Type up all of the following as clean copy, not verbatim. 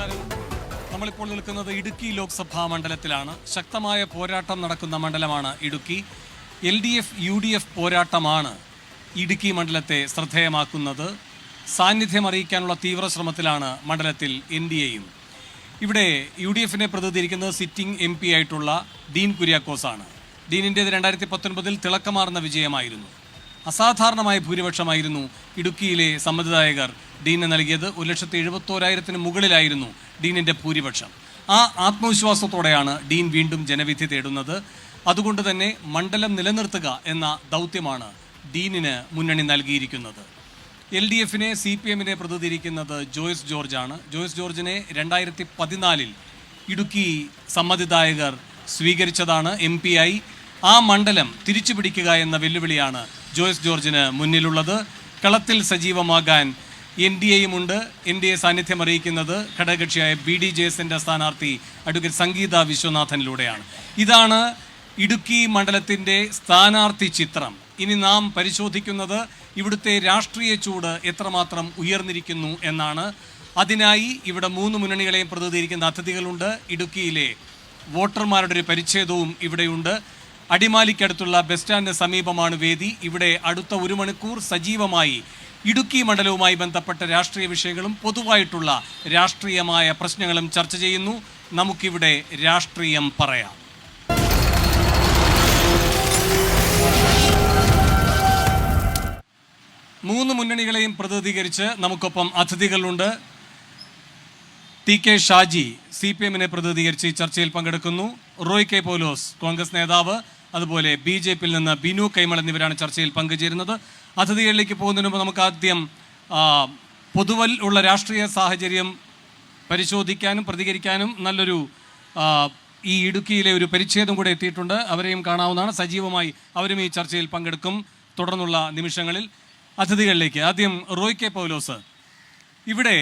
നമസ്കാരം. നമ്മളിപ്പോൾ നിൽക്കുന്നത് ഇടുക്കി ലോക്സഭാ മണ്ഡലത്തിലാണ്. ശക്തമായ പോരാട്ടം നടക്കുന്ന മണ്ഡലമാണ് ഇടുക്കി. LDF UDF പോരാട്ടമാണ് ഇടുക്കി മണ്ഡലത്തെ ശ്രദ്ധേയമാക്കുന്നത്. സാന്നിധ്യം അറിയിക്കാനുള്ള തീവ്ര ശ്രമത്തിലാണ് മണ്ഡലത്തിൽ NDAയും. ഇവിടെ UDFനെ പ്രതിനിധീകരിക്കുന്നത് സിറ്റിംഗ് MP ആയിട്ടുള്ള ഡീൻ കുര്യാക്കോസാണ്. ഡീനിൻ്റേത് 2019 തിളക്കമാർന്ന വിജയമായിരുന്നു. അസാധാരണമായ ഭൂരിപക്ഷമായിരുന്നു ഇടുക്കിയിലെ സമ്മതിദായകർ ഡീന് നൽകിയത്. 1,71,000 മുകളിലായിരുന്നു ഡീനിൻ്റെ ഭൂരിപക്ഷം. ആ ആത്മവിശ്വാസത്തോടെയാണ് ഡീൻ വീണ്ടും ജനവിധി തേടുന്നത്. അതുകൊണ്ട് തന്നെ മണ്ഡലം നിലനിർത്തുക എന്ന ദൗത്യമാണ് ഡീനിന് മുന്നണി നൽകിയിരിക്കുന്നത്. LDFനെ CPMനെ പ്രതിനിധീകരിക്കുന്നത് ജോയ്സ് ജോർജാണ്. ജോയ്സ് ജോർജിനെ 2014 ഇടുക്കി സമ്മതിദായകർ സ്വീകരിച്ചതാണ് MP ആയി. ആ മണ്ഡലം തിരിച്ചു പിടിക്കുക എന്ന വെല്ലുവിളിയാണ് ജോയ്സ് ജോർജിന് മുന്നിലുള്ളത്. കളത്തിൽ സജീവമാകാൻ NDAയുമുണ്ട്. NDA സാന്നിധ്യം അറിയിക്കുന്നത് ഘടകകക്ഷിയായ BDJSന്റെ സ്ഥാനാർത്ഥി അഡ്വക്കേറ്റ് സംഗീത വിശ്വനാഥനിലൂടെയാണ്. ഇതാണ് ഇടുക്കി മണ്ഡലത്തിൻ്റെ സ്ഥാനാർത്ഥി ചിത്രം. ഇനി നാം പരിശോധിക്കുന്നത് ഇവിടുത്തെ രാഷ്ട്രീയ ചൂട് എത്രമാത്രം ഉയർന്നിരിക്കുന്നു എന്നാണ്. അതിനായി ഇവിടെ 3 മുന്നണികളെയും പ്രതിനിധീകരിക്കുന്ന അതിഥികളുണ്ട്. ഇടുക്കിയിലെ വോട്ടർമാരുടെ ഒരു പരിച്ഛേദവും ഇവിടെയുണ്ട്. അടിമാലിക്കടുത്തുള്ള ബസ് സ്റ്റാൻഡിന് സമീപമാണ് വേദി. ഇവിടെ അടുത്ത 1 മണിക്കൂർ സജീവമായി ഇടുക്കി മണ്ഡലവുമായി ബന്ധപ്പെട്ട രാഷ്ട്രീയ വിഷയങ്ങളും പൊതുവായിട്ടുള്ള രാഷ്ട്രീയമായ പ്രശ്നങ്ങളും ചർച്ച ചെയ്യുന്നു. നമുക്കിവിടെ രാഷ്ട്രീയം പറയാം. മൂന്ന് മുന്നണികളെയും പ്രതിനിധീകരിച്ച് നമുക്കൊപ്പം അതിഥികളുണ്ട്. TK ഷാജി CPMനെ പ്രതിനിധീകരിച്ച് ഈ ചർച്ചയിൽ പങ്കെടുക്കുന്നു. റോയ് കെ പൗലോസ് കോൺഗ്രസ് നേതാവ്, അതുപോലെ BJPയിൽ നിന്ന് ബിനു കൈമൾ എന്നിവരാണ് ചർച്ചയിൽ പങ്കുചേരുന്നത്. അതിഥികളിലേക്ക് പോകുന്നതിന് മുമ്പ് നമുക്ക് ആദ്യം പൊതുവൽ ഉള്ള രാഷ്ട്രീയ സാഹചര്യം പരിശോധിക്കാനും പ്രതികരിക്കാനും നല്ലൊരു ഈ ഇടുക്കിയിലെ ഒരു പരിച്ഛേദം കൂടെ എത്തിയിട്ടുണ്ട്. അവരെയും കാണാവുന്നതാണ്. സജീവമായി അവരും ഈ ചർച്ചയിൽ പങ്കെടുക്കും തുടർന്നുള്ള നിമിഷങ്ങളിൽ. അതിഥികളിലേക്ക് ആദ്യം റോയ് കെ പൗലോസ്. ഇവിടെ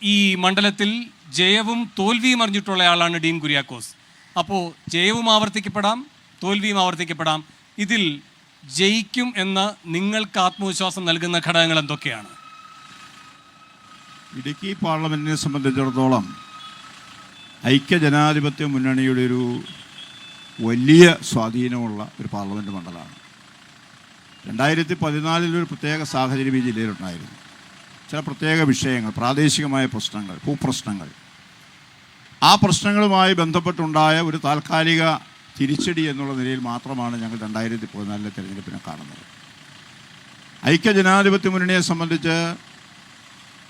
ഈ മണ്ഡലത്തിൽ ജയവും തോൽവിയും അറിഞ്ഞിട്ടുള്ള ആളാണ് ഡീൻ കുര്യാക്കോസ്. അപ്പോൾ ജയവും ആവർത്തിക്കപ്പെടാം, തോൽവിയും ആവർത്തിക്കപ്പെടാം. ഇതിൽ ജയിക്കും എന്ന് നിങ്ങൾക്ക് ആത്മവിശ്വാസം നൽകുന്ന ഘടകങ്ങൾ എന്തൊക്കെയാണ്? ഇടുക്കി പാർലമെൻറ്റിനെ സംബന്ധിച്ചിടത്തോളം ഐക്യജനാധിപത്യ മുന്നണിയുടെ ഒരു വലിയ സ്വാധീനമുള്ള ഒരു പാർലമെൻറ്റ് മണ്ഡലമാണ്. 2014 ഒരു പ്രത്യേക സാഹചര്യം ഈ ജില്ലയിലുണ്ടായിരുന്നു. ചില പ്രത്യേക വിഷയങ്ങൾ, പ്രാദേശികമായ പ്രശ്നങ്ങൾ, ഭൂപ്രശ്നങ്ങൾ, ആ പ്രശ്നങ്ങളുമായി ബന്ധപ്പെട്ടുണ്ടായ ഒരു താൽക്കാലിക തിരിച്ചടി എന്നുള്ള നിലയിൽ മാത്രമാണ് ഞങ്ങൾ 2014 തെരഞ്ഞെടുപ്പിനെ കാണുന്നത്. ഐക്യജനാധിപത്യ മുന്നണിയെ സംബന്ധിച്ച്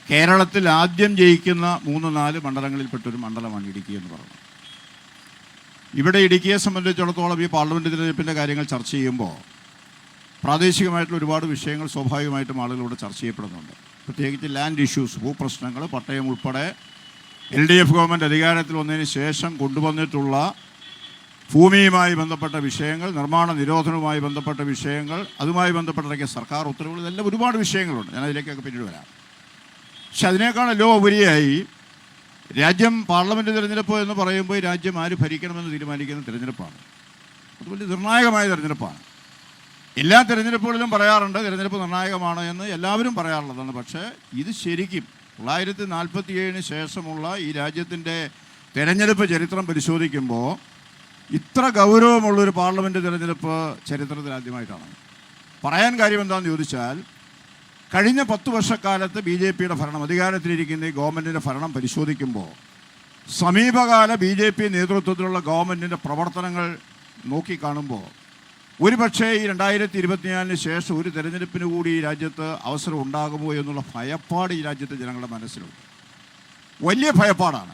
കേരളത്തിൽ ആദ്യം ജയിക്കുന്ന 3-4 മണ്ഡലങ്ങളിൽപ്പെട്ടൊരു മണ്ഡലമാണ് ഇടുക്കി എന്ന് പറയുന്നത്. ഇവിടെ ഇടുക്കിയെ സംബന്ധിച്ചിടത്തോളം ഈ പാർലമെൻറ്റ് തിരഞ്ഞെടുപ്പിൻ്റെ കാര്യങ്ങൾ ചർച്ച ചെയ്യുമ്പോൾ പ്രാദേശികമായിട്ടുള്ള ഒരുപാട് വിഷയങ്ങൾ സ്വാഭാവികമായിട്ടും ആളുകളോട് ചർച്ച ചെയ്യപ്പെടുന്നുണ്ട്. പ്രത്യേകിച്ച് ലാൻഡ് ഇഷ്യൂസ്, ഭൂപ്രശ്നങ്ങൾ, പട്ടയം ഉൾപ്പെടെ LDF ഗവൺമെൻറ് അധികാരത്തിൽ വന്നതിന് ശേഷം കൊണ്ടുവന്നിട്ടുള്ള ഭൂമിയുമായി ബന്ധപ്പെട്ട വിഷയങ്ങൾ, നിർമ്മാണ നിരോധനവുമായി ബന്ധപ്പെട്ട വിഷയങ്ങൾ, അതുമായി ബന്ധപ്പെട്ടിറക്കിയ സർക്കാർ ഉത്തരവുകൾ, ഇതെല്ലാം ഒരുപാട് വിഷയങ്ങളുണ്ട്. ഞാൻ അതിലേക്കൊക്കെ പിന്നീട് വരാം. പക്ഷെ അതിനേക്കാളല്ലോ ഉപരിയായി രാജ്യം പാർലമെൻറ്റ് തിരഞ്ഞെടുപ്പ് എന്ന് പറയുമ്പോൾ രാജ്യം ആര് ഭരിക്കണമെന്ന് തീരുമാനിക്കുന്ന തിരഞ്ഞെടുപ്പാണ്. അത് വലിയ നിർണായകമായ തിരഞ്ഞെടുപ്പാണ്. എല്ലാ തിരഞ്ഞെടുപ്പുകളിലും പറയാറുണ്ട് തിരഞ്ഞെടുപ്പ് നിർണായകമാണ് എന്ന്, എല്ലാവരും പറയാറുള്ളതാണ്. പക്ഷേ ഇത് ശരിക്കും 1947 ശേഷമുള്ള ഈ രാജ്യത്തിൻ്റെ തിരഞ്ഞെടുപ്പ് ചരിത്രം പരിശോധിക്കുമ്പോൾ ഇത്ര ഗൗരവമുള്ളൊരു പാർലമെൻറ്റ് തിരഞ്ഞെടുപ്പ് ചരിത്രത്തിൽ ആദ്യമായിട്ടാണ്. പറയാൻ കാര്യം എന്താണെന്ന് ചോദിച്ചാൽ, കഴിഞ്ഞ 10 വർഷക്കാലത്ത് BJPയുടെ ഭരണം, അധികാരത്തിലിരിക്കുന്ന ഈ ഗവൺമെൻറ്റിൻ്റെ ഭരണം പരിശോധിക്കുമ്പോൾ സമീപകാല BJP നേതൃത്വത്തിലുള്ള ഗവൺമെൻറ്റിൻ്റെ പ്രവർത്തനങ്ങൾ നോക്കിക്കാണുമ്പോൾ ഒരുപക്ഷേ ഈ 2024 ശേഷം ഒരു തെരഞ്ഞെടുപ്പിന് കൂടി ഈ രാജ്യത്ത് അവസരം ഉണ്ടാകുമോ എന്നുള്ള ഭയപ്പാട് ഈ രാജ്യത്തെ ജനങ്ങളുടെ മനസ്സിലുണ്ട്. വലിയ ഭയപ്പാടാണ്.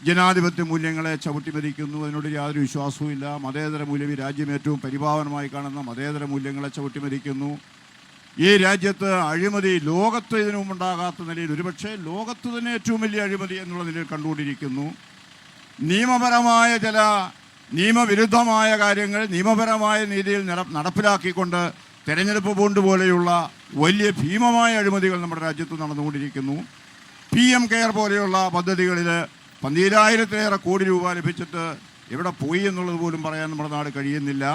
ജനാധിപത്യ മൂല്യങ്ങളെ ചവിട്ടിമരിക്കുന്നു, അതിനോട് യാതൊരു വിശ്വാസവും ഇല്ല. മതേതര മൂല്യം, ഈ രാജ്യം ഏറ്റവും പരിഭാവനമായി കാണുന്ന മതേതര മൂല്യങ്ങളെ ചവിട്ടിമരിക്കുന്നു. ഈ രാജ്യത്ത് അഴിമതി ലോകത്ത് ഇതിനു മുമ്പുണ്ടാകാത്ത നിലയിൽ, ഒരുപക്ഷെ ലോകത്ത് തന്നെ ഏറ്റവും വലിയ അഴിമതി എന്നുള്ള നിലയിൽ കണ്ടുകൊണ്ടിരിക്കുന്നു. നിയമപരമായ ചില നിയമവിരുദ്ധമായ കാര്യങ്ങൾ നിയമപരമായ രീതിയിൽ നടപ്പിലാക്കിക്കൊണ്ട് തെരഞ്ഞെടുപ്പ് ബോണ്ട് പോലെയുള്ള വലിയ ഭീമമായ അഴിമതികൾ നമ്മുടെ രാജ്യത്ത് നടന്നുകൊണ്ടിരിക്കുന്നു. PM കെയർ പോലെയുള്ള പദ്ധതികളിൽ 12,000-ലേറെ കോടി രൂപ ലഭിച്ചിട്ട് എവിടെ പോയി എന്നുള്ളത് പോലും പറയാൻ നമ്മുടെ നാട് കഴിയുന്നില്ല.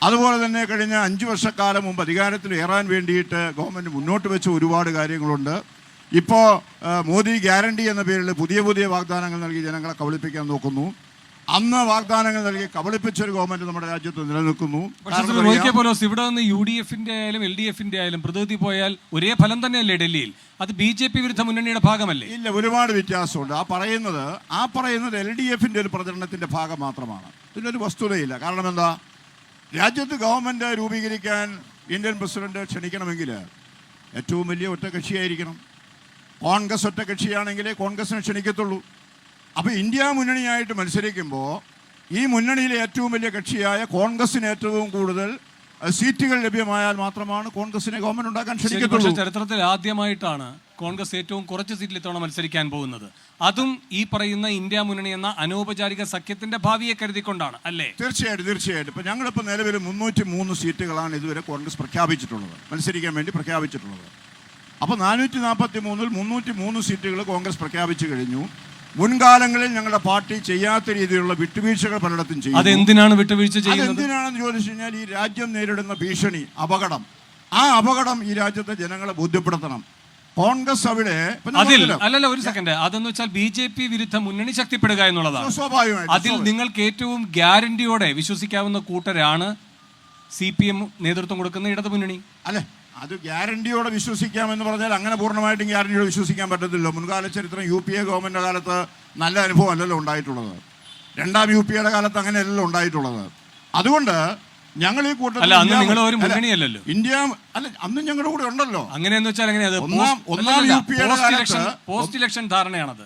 അതുപോലെ തന്നെ കഴിഞ്ഞ 5 വർഷക്കാലം മുമ്പ് അധികാരത്തിൽ ഏറാൻ വേണ്ടിയിട്ട് ഗവൺമെൻറ് മുന്നോട്ട് വെച്ച ഒരുപാട് കാര്യങ്ങളുണ്ട്. ഇപ്പോൾ മോദി ഗ്യാരണ്ടി എന്ന പേരിൽ പുതിയ പുതിയ വാഗ്ദാനങ്ങൾ നൽകി ജനങ്ങളെ കബളിപ്പിക്കാൻ നോക്കുന്നു. അന്ന് വാഗ്ദാനങ്ങൾ നൽകി കബളിപ്പിച്ചൊരു ഗവൺമെന്റ് നമ്മുടെ രാജ്യത്ത് നിലനിൽക്കുന്നു. ഇവിടെ നിന്ന് UDF-ന്റെ ആയാലും LDF-ന്റെ ആയാലും പ്രതിനിധി പോയാൽ ഒരേ ഫലം തന്നെയല്ലേ ഡൽഹിയിൽ? അത് BJP വിരുദ്ധ മുന്നണിയുടെ ഭാഗമല്ലേ? ഇല്ല, ഒരുപാട് വ്യത്യാസമുണ്ട്. ആ പറയുന്നത് LDF-ന്റെ ഒരു പ്രചരണത്തിന്റെ ഭാഗം മാത്രമാണ്. ഇതിനൊരു വസ്തുതയില്ല. കാരണം എന്താ, രാജ്യത്ത് ഗവൺമെന്റ് രൂപീകരിക്കാൻ ഇന്ത്യൻ പ്രസിഡന്റ് ക്ഷണിക്കണമെങ്കിൽ ഏറ്റവും വലിയ ഒറ്റകക്ഷിയായിരിക്കണം. കോൺഗ്രസ് ഒറ്റകക്ഷിയാണെങ്കിലേ കോൺഗ്രസിനെ ക്ഷണിക്കത്തുള്ളൂ. അപ്പോൾ ഇന്ത്യ മുന്നണിയായിട്ട് മത്സരിക്കുമ്പോൾ ഈ മുന്നണിയിലെ ഏറ്റവും വലിയ കക്ഷിയായ കോൺഗ്രസിന് ഏറ്റവും കൂടുതൽ സീറ്റുകൾ ലഭ്യമായാൽ മാത്രമാണ് കോൺഗ്രസിനെ ഗവൺമെന്റ് ഉണ്ടാക്കാൻ ക്ഷണിക്കത്തുള്ളൂ. ചരിത്രത്തിൽ ആദ്യമായിട്ടാണ് കോൺഗ്രസ് ഏറ്റവും കുറച്ച് സീറ്റിൽ ഇത്തവണ മത്സരിക്കാൻ പോകുന്നത്. അതും ഈ പറയുന്ന ഇന്ത്യ മുന്നണി എന്ന അനൗപചാരിക സഖ്യത്തിന്റെ ഭാവിയെ കരുതിക്കൊണ്ടാണ് അല്ലേ? തീർച്ചയായിട്ടും. ഇപ്പം ഞങ്ങളിപ്പോൾ നിലവിൽ 303 സീറ്റുകളാണ് ഇതുവരെ കോൺഗ്രസ് പ്രഖ്യാപിച്ചിട്ടുള്ളത്, മത്സരിക്കാൻ വേണ്ടി പ്രഖ്യാപിച്ചിട്ടുള്ളത്. അപ്പോൾ 443-ൽ 303 സീറ്റുകൾ കോൺഗ്രസ് പ്രഖ്യാപിച്ചു കഴിഞ്ഞു. മുൻകാലങ്ങളിൽ ഞങ്ങളുടെ പാർട്ടി ചെയ്യാത്ത രീതിയിലുള്ള വിട്ടുവീഴ്ചകൾ പലയിടത്തും ചെയ്യും. അതെന്തിനാണ് വിട്ടുവീഴ്ച ചെയ്യുന്നത്? എന്തിനാണെന്ന് ചോദിച്ചു കഴിഞ്ഞാൽ ഈ രാജ്യം നേരിടുന്ന ഭീഷണി, അപകടം, ആ അപകടം ഈ രാജ്യത്തെ ജനങ്ങളെ ബോധ്യപ്പെടുത്തണം. കോൺഗ്രസ് അവിടെ അല്ലല്ല, ഒരു സെക്കൻഡ്, അതെന്ന് വെച്ചാൽ BJP വിരുദ്ധ മുന്നണി ശക്തിപ്പെടുക എന്നുള്ളതാണ്. സ്വാഭാവികമായിട്ടും അതിൽ നിങ്ങൾക്ക് ഏറ്റവും ഗ്യാരണ്ടിയോടെ വിശ്വസിക്കാവുന്ന കൂട്ടരാണ് CPM നേതൃത്വം കൊടുക്കുന്ന ഇടതു മുന്നണി അല്ലെ? അത് ഗ്യാരണ്ടിയോടെ വിശ്വസിക്കാമെന്ന് പറഞ്ഞാൽ അങ്ങനെ പൂർണ്ണമായിട്ടും ഗ്യാരണ്ടിയോടെ വിശ്വസിക്കാൻ പറ്റത്തില്ല. മുൻകാല ചരിത്രം UPA ഗവൺമെൻറ് കാലത്ത് നല്ല അനുഭവം അല്ലല്ലോ ഉണ്ടായിട്ടുള്ളത്. രണ്ടാം UPA-യുടെ കാലത്ത് അങ്ങനെയല്ലല്ലോ ഉണ്ടായിട്ടുള്ളത്. അതുകൊണ്ട് ഞങ്ങൾ ഈ കൂട്ടത്തിൽ ഇന്ത്യ അല്ല, അന്ന് ഞങ്ങളുടെ കൂടെ ഉണ്ടല്ലോ. അങ്ങനെയെന്ന് വെച്ചാൽ ഒന്നാം UPA-യുടെ കാലത്ത് പോസ്റ്റ് ഇലക്ഷൻ ധാരണയാണത്.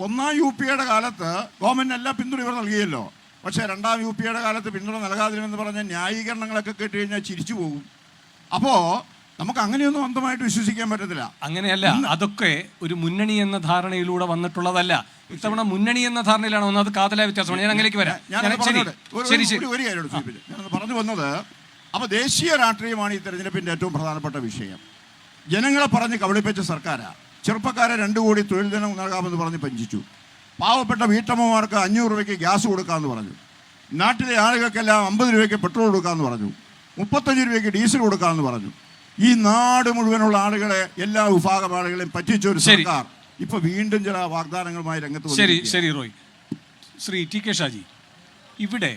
ഒന്നാം UPA-യുടെ കാലത്ത് ഗവൺമെന്റ് എല്ലാ പിന്തുണ ഇവർ നൽകിയല്ലോ. പക്ഷേ രണ്ടാം UPA-യുടെ കാലത്ത് പിന്തുണ നൽകാതിരുമെന്ന് പറഞ്ഞ ന്യായീകരണങ്ങളൊക്കെ കേട്ട് കഴിഞ്ഞാൽ ചിരിച്ചു പോകും. അപ്പോൾ നമുക്ക് അങ്ങനെയൊന്നും അന്ധമായിട്ട് വിശ്വസിക്കാൻ പറ്റത്തില്ല. അങ്ങനെയല്ല, അതൊക്കെ ഒരു മുന്നണി എന്ന ധാരണയിലൂടെ വന്നിട്ടുള്ളതല്ല. ഇത്തവണ മുന്നണി എന്ന ധാരണയിലാണ് വന്നത്. കാതലായ വ്യത്യാസമാണ്. ഞാൻ അങ്ങനെയൊക്കെ വരാം. ഒരു കാര്യം ഞാൻ പറഞ്ഞു വന്നത്, അപ്പോൾ ദേശീയ രാഷ്ട്രീയമാണ് ഈ തെരഞ്ഞെടുപ്പിന്റെ ഏറ്റവും പ്രധാനപ്പെട്ട വിഷയം. ജനങ്ങളെ പറഞ്ഞ് കബളിപ്പിച്ച സർക്കാരാണ്. ചെറുപ്പക്കാരെ 2 കോടി തൊഴിൽ ദിനം നൽകാമെന്ന് പറഞ്ഞ് പഞ്ചിച്ചു. പാവപ്പെട്ട വീട്ടമ്മമാർക്ക് 500 രൂപയ്ക്ക് ഗ്യാസ് കൊടുക്കാമെന്ന് പറഞ്ഞു. നാട്ടിലെ ആളുകൾക്കെല്ലാം 50 രൂപയ്ക്ക് പെട്രോൾ കൊടുക്കാമെന്ന് പറഞ്ഞു. 35 രൂപയ്ക്ക് ഡീസൽ കൊടുക്കാമെന്ന് പറഞ്ഞു. ഈ നാട് മുഴുവനുള്ള ആളുകളെ, എല്ലാ വിഭാഗം ആളുകളെയും പറ്റിച്ച ഒരു സർക്കാർ ഇപ്പൊ വീണ്ടും ചില വാഗ്ദാനങ്ങളുമായി രംഗത്ത്. ശരി റോയ്. ശ്രീ TK ഷാജി, ഇവിടെ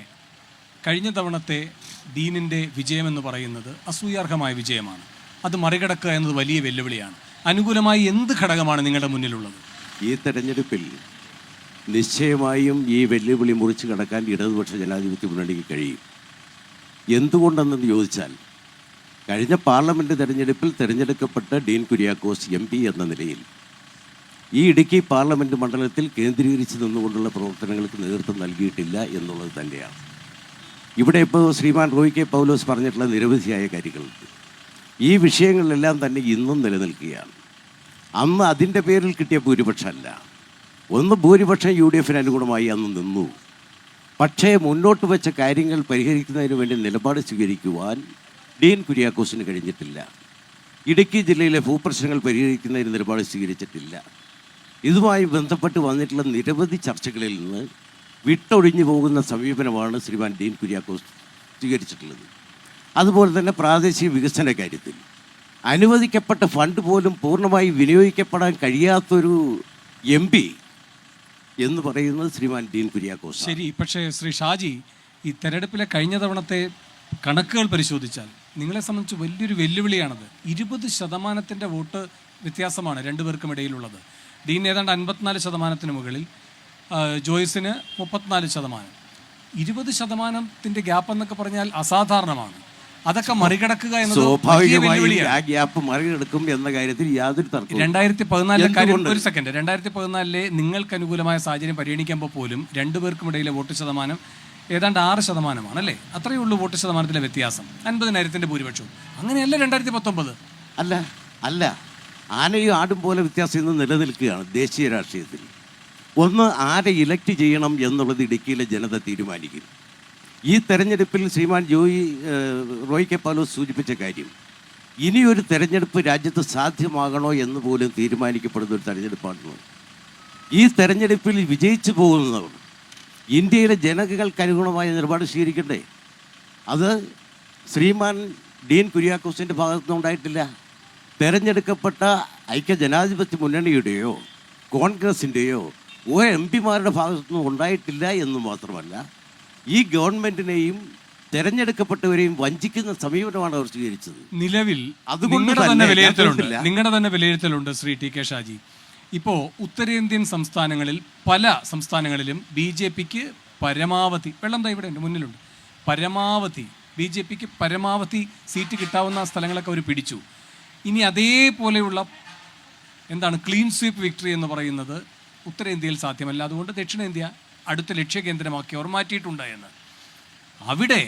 കഴിഞ്ഞ തവണത്തെ ഡീനിന്റെ വിജയമെന്ന് പറയുന്നത് അസൂയാർഹമായ വിജയമാണ്. അത് മറികടക്കുക എന്നത് വലിയ വെല്ലുവിളിയാണ്. അനുകൂലമായി എന്ത് ഘടകമാണ് നിങ്ങളുടെ മുന്നിലുള്ളത്? ഈ തെരഞ്ഞെടുപ്പിൽ നിശ്ചയമായും ഈ വെല്ലുവിളി മുറിച്ചു കടക്കാൻ ഇടതുപക്ഷ ജനാധിപത്യ മുന്നണിക്ക് കഴിയും. എന്തുകൊണ്ടെന്ന് ചോദിച്ചാൽ, കഴിഞ്ഞ പാർലമെൻറ്റ് തെരഞ്ഞെടുപ്പിൽ തിരഞ്ഞെടുക്കപ്പെട്ട ഡീൻ കുര്യാക്കോസ് MP എന്ന നിലയിൽ ഈ ഇടുക്കി പാർലമെൻറ്റ് മണ്ഡലത്തിൽ കേന്ദ്രീകരിച്ച് നിന്നുകൊണ്ടുള്ള പ്രവർത്തനങ്ങൾക്ക് നേതൃത്വം നൽകിയിട്ടില്ല എന്നുള്ളത് തന്നെയാണ്. ഇവിടെ ഇപ്പോൾ ശ്രീമാൻ റോയ് കെ പൗലോസ് പറഞ്ഞിട്ടുള്ള നിരവധിയായ കാര്യങ്ങളുണ്ട്. ഈ വിഷയങ്ങളിലെല്ലാം തന്നെ ഇന്നും നിലനിൽക്കുകയാണ്. അന്ന് അതിൻ്റെ പേരിൽ കിട്ടിയ ഭൂരിപക്ഷമല്ല, ഒന്ന് ഭൂരിപക്ഷം UDF-ന് അനുകൂലമായി അന്ന് നിന്നു. പക്ഷേ മുന്നോട്ട് വെച്ച കാര്യങ്ങൾ പരിഹരിക്കുന്നതിന് വേണ്ടി നിലപാട് സ്വീകരിക്കുവാൻ ഡീൻ കുര്യാക്കോസിന് കഴിഞ്ഞിട്ടില്ല. ഇടുക്കി ജില്ലയിലെ ഭൂപ്രശ്നങ്ങൾ പരിഹരിക്കുന്നതിന് നിലപാട് സ്വീകരിച്ചിട്ടില്ല. ഇതുമായി ബന്ധപ്പെട്ട് വന്നിട്ടുള്ള നിരവധി ചർച്ചകളിൽ നിന്ന് വിട്ടൊഴിഞ്ഞു പോകുന്ന സമീപനമാണ് ശ്രീമാൻ ഡീൻ കുര്യാക്കോസ് സ്വീകരിച്ചിട്ടുള്ളത്. അതുപോലെ തന്നെ പ്രാദേശിക വികസന കാര്യത്തിൽ അനുവദിക്കപ്പെട്ട ഫണ്ട് പോലും പൂർണ്ണമായി വിനിയോഗിക്കപ്പെടാൻ കഴിയാത്തൊരു MP എന്ന് പറയുന്നത് ശ്രീമാൻ ഡീൻ കുര്യാക്കോസ്. ശരി, പക്ഷേ ശ്രീ ഷാജി, ഈ തെരഞ്ഞെടുപ്പിലെ കഴിഞ്ഞ തവണത്തെ കണക്കുകൾ പരിശോധിച്ചാൽ നിങ്ങളെ സംബന്ധിച്ച് വലിയൊരു വെല്ലുവിളിയാണത്. 20% വോട്ട് വ്യത്യാസമാണ് രണ്ടുപേർക്കും ഇടയിലുള്ളത്. ഡീൻ ഏതാണ്ട് 54% മുകളിൽ, ജോയ്സിന് 34%. 20% ഗ്യാപ്പ് എന്നൊക്കെ പറഞ്ഞാൽ അസാധാരണമാണ്. അതൊക്കെ മറികടക്കുക എന്നത് സ്വാഭാവികമായി ആ ഗ്യാപ്പ് മറികടക്കും എന്ന കാര്യത്തിൽ യാതൊരു തർക്കവും. 2014 നിങ്ങൾക്ക് അനുകൂലമായ സാഹചര്യം പരിഗണിക്കുമ്പോൾ പോലും രണ്ടുപേർക്കും ഇടയിലെ വോട്ട് ശതമാനം ഏതാണ്ട് 6% അല്ലേ? അത്രയേ ഉള്ളൂ വോട്ട് ശതമാനത്തിലെ വ്യത്യാസം. 50,000-ന്റെ ഭൂരിപക്ഷവും. അങ്ങനെയല്ല 2019. അല്ല ആനയും ആടും പോലെ വ്യത്യാസം ഇന്ന് നിലനിൽക്കുകയാണ് ദേശീയ രാഷ്ട്രീയത്തിൽ. ഒന്ന്, ആരെ ഇലക്ട് ചെയ്യണം എന്നുള്ളത് ഇടുക്കിയിലെ ജനത തീരുമാനിക്കും. ഈ തെരഞ്ഞെടുപ്പിൽ ശ്രീമാൻ റോയ് കെ പൗലോസ് സൂചിപ്പിച്ച കാര്യം, ഇനിയൊരു തെരഞ്ഞെടുപ്പ് രാജ്യത്ത് സാധ്യമാകണോ എന്ന് പോലും തീരുമാനിക്കപ്പെടുന്ന ഒരു തെരഞ്ഞെടുപ്പാണ്. ഈ തെരഞ്ഞെടുപ്പിൽ വിജയിച്ചു പോകുന്നവർ ഇന്ത്യയിലെ ജനങ്ങൾക്ക് അനുഗുണമായ നിലപാട് സ്വീകരിക്കണ്ടേ? അത് ശ്രീമാൻ ഡീൻ കുര്യാക്കോസിൻ്റെ ഭാഗത്തുനിന്നുണ്ടായിട്ടില്ല. തെരഞ്ഞെടുക്കപ്പെട്ട ഐക്യജനാധിപത്യ മുന്നണിയുടെയോ കോൺഗ്രസിൻ്റെയോ ഒരു MP-മാരുടെ ഭാഗത്തുനിന്നും ഉണ്ടായിട്ടില്ല എന്ന് മാത്രമല്ല, ഈ ഗവൺമെൻറ്റിനെയും തെരഞ്ഞെടുക്കപ്പെട്ടവരെയും വഞ്ചിക്കുന്ന സമീപനമാണ് അവർ സ്വീകരിച്ചത്. നിലവിൽ അതുകൊണ്ട് നിങ്ങളുടെ തന്നെ വിലയിരുത്തലുണ്ട് ശ്രീ ടി കെ ഷാജി. ഇപ്പോൾ ഉത്തരേന്ത്യൻ സംസ്ഥാനങ്ങളിൽ പല സംസ്ഥാനങ്ങളിലും BJPക്ക് പരമാവധി, വെള്ളം ദാ ഇവിടെ ഉണ്ട് മുന്നിലുണ്ട്, പരമാവധി BJPക്ക് പരമാവധി സീറ്റ് കിട്ടാവുന്ന സ്ഥലങ്ങളൊക്കെ അവർ പിടിച്ചു. ഇനി അതേപോലെയുള്ള ക്ലീൻ സ്വീപ്പ് വിക്ടറി എന്ന് പറയുന്നത് ഉത്തരേന്ത്യയിൽ സാധ്യമല്ല. അതുകൊണ്ട് ദക്ഷിണേന്ത്യ അടുത്ത ലക്ഷ്യകേന്ദ്രമാക്കി അവർ മാറ്റിയിട്ടുണ്ട് എന്ന്. അവിടെ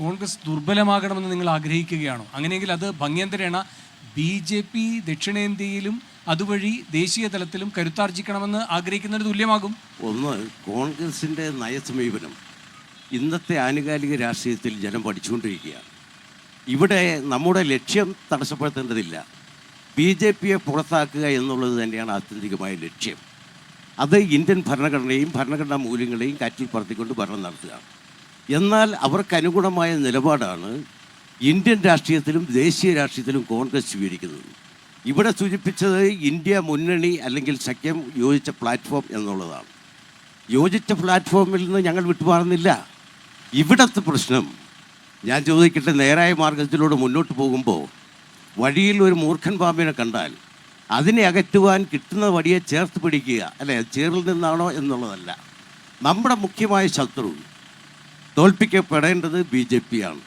കോൺഗ്രസ് ദുർബലമാകണമെന്ന് നിങ്ങൾ ആഗ്രഹിക്കുകയാണോ? അങ്ങനെയെങ്കിൽ അത് ഭംഗ്യന്തരേണ BJP ദക്ഷിണേന്ത്യയിലും അതുവഴി ദേശീയ തലത്തിലും കരുത്താർജിക്കണമെന്ന് ആഗ്രഹിക്കുന്നതിന് തുല്യമാകും. ഒന്ന്, കോൺഗ്രസിൻ്റെ നയസമീപനം ഇന്നത്തെ ആനുകാലിക രാഷ്ട്രീയത്തിൽ ജനം പഠിച്ചുകൊണ്ടിരിക്കുകയാണ്. ഇവിടെ നമ്മുടെ ലക്ഷ്യം തടസ്സപ്പെടുത്തേണ്ടതില്ല. BJPയെ പുറത്താക്കുക എന്നുള്ളത് തന്നെയാണ് ആത്യന്തികമായ ലക്ഷ്യം. അത് ഇന്ത്യൻ ഭരണഘടനയും ഭരണഘടനാ മൂല്യങ്ങളെയും കാറ്റിൽ പറത്തിക്കൊണ്ട് ഭരണം നടത്തുക. എന്നാൽ അവർക്കനുഗുണമായ നിലപാടാണ് ഇന്ത്യൻ രാഷ്ട്രീയത്തിലും ദേശീയ രാഷ്ട്രീയത്തിലും കോൺഗ്രസ് സ്വീകരിക്കുന്നത്. ഇവിടെ സൂചിപ്പിച്ചത് ഇന്ത്യ മുന്നണി അല്ലെങ്കിൽ സഖ്യം യോജിച്ച പ്ലാറ്റ്ഫോം എന്നുള്ളതാണ്. യോജിച്ച പ്ലാറ്റ്ഫോമിൽ നിന്ന് ഞങ്ങൾ വിട്ടുമാറുന്നില്ല. ഇവിടുത്തെ പ്രശ്നം ഞാൻ ചോദിക്കട്ടെ, നേരായ മാർഗത്തിലൂടെ മുന്നോട്ട് പോകുമ്പോൾ വഴിയിൽ ഒരു മൂർഖൻ പാമ്പിനെ കണ്ടാൽ അതിനെ അകറ്റുവാൻ കിട്ടുന്ന വടിയെ ചേർത്ത് പിടിക്കുക, അല്ലേ? ചേറിൽ നിന്നാണോ എന്നുള്ളതല്ല. നമ്മുടെ മുഖ്യമായ ശത്രു തോൽപ്പിക്കപ്പെടേണ്ടത് BJP ആണ്.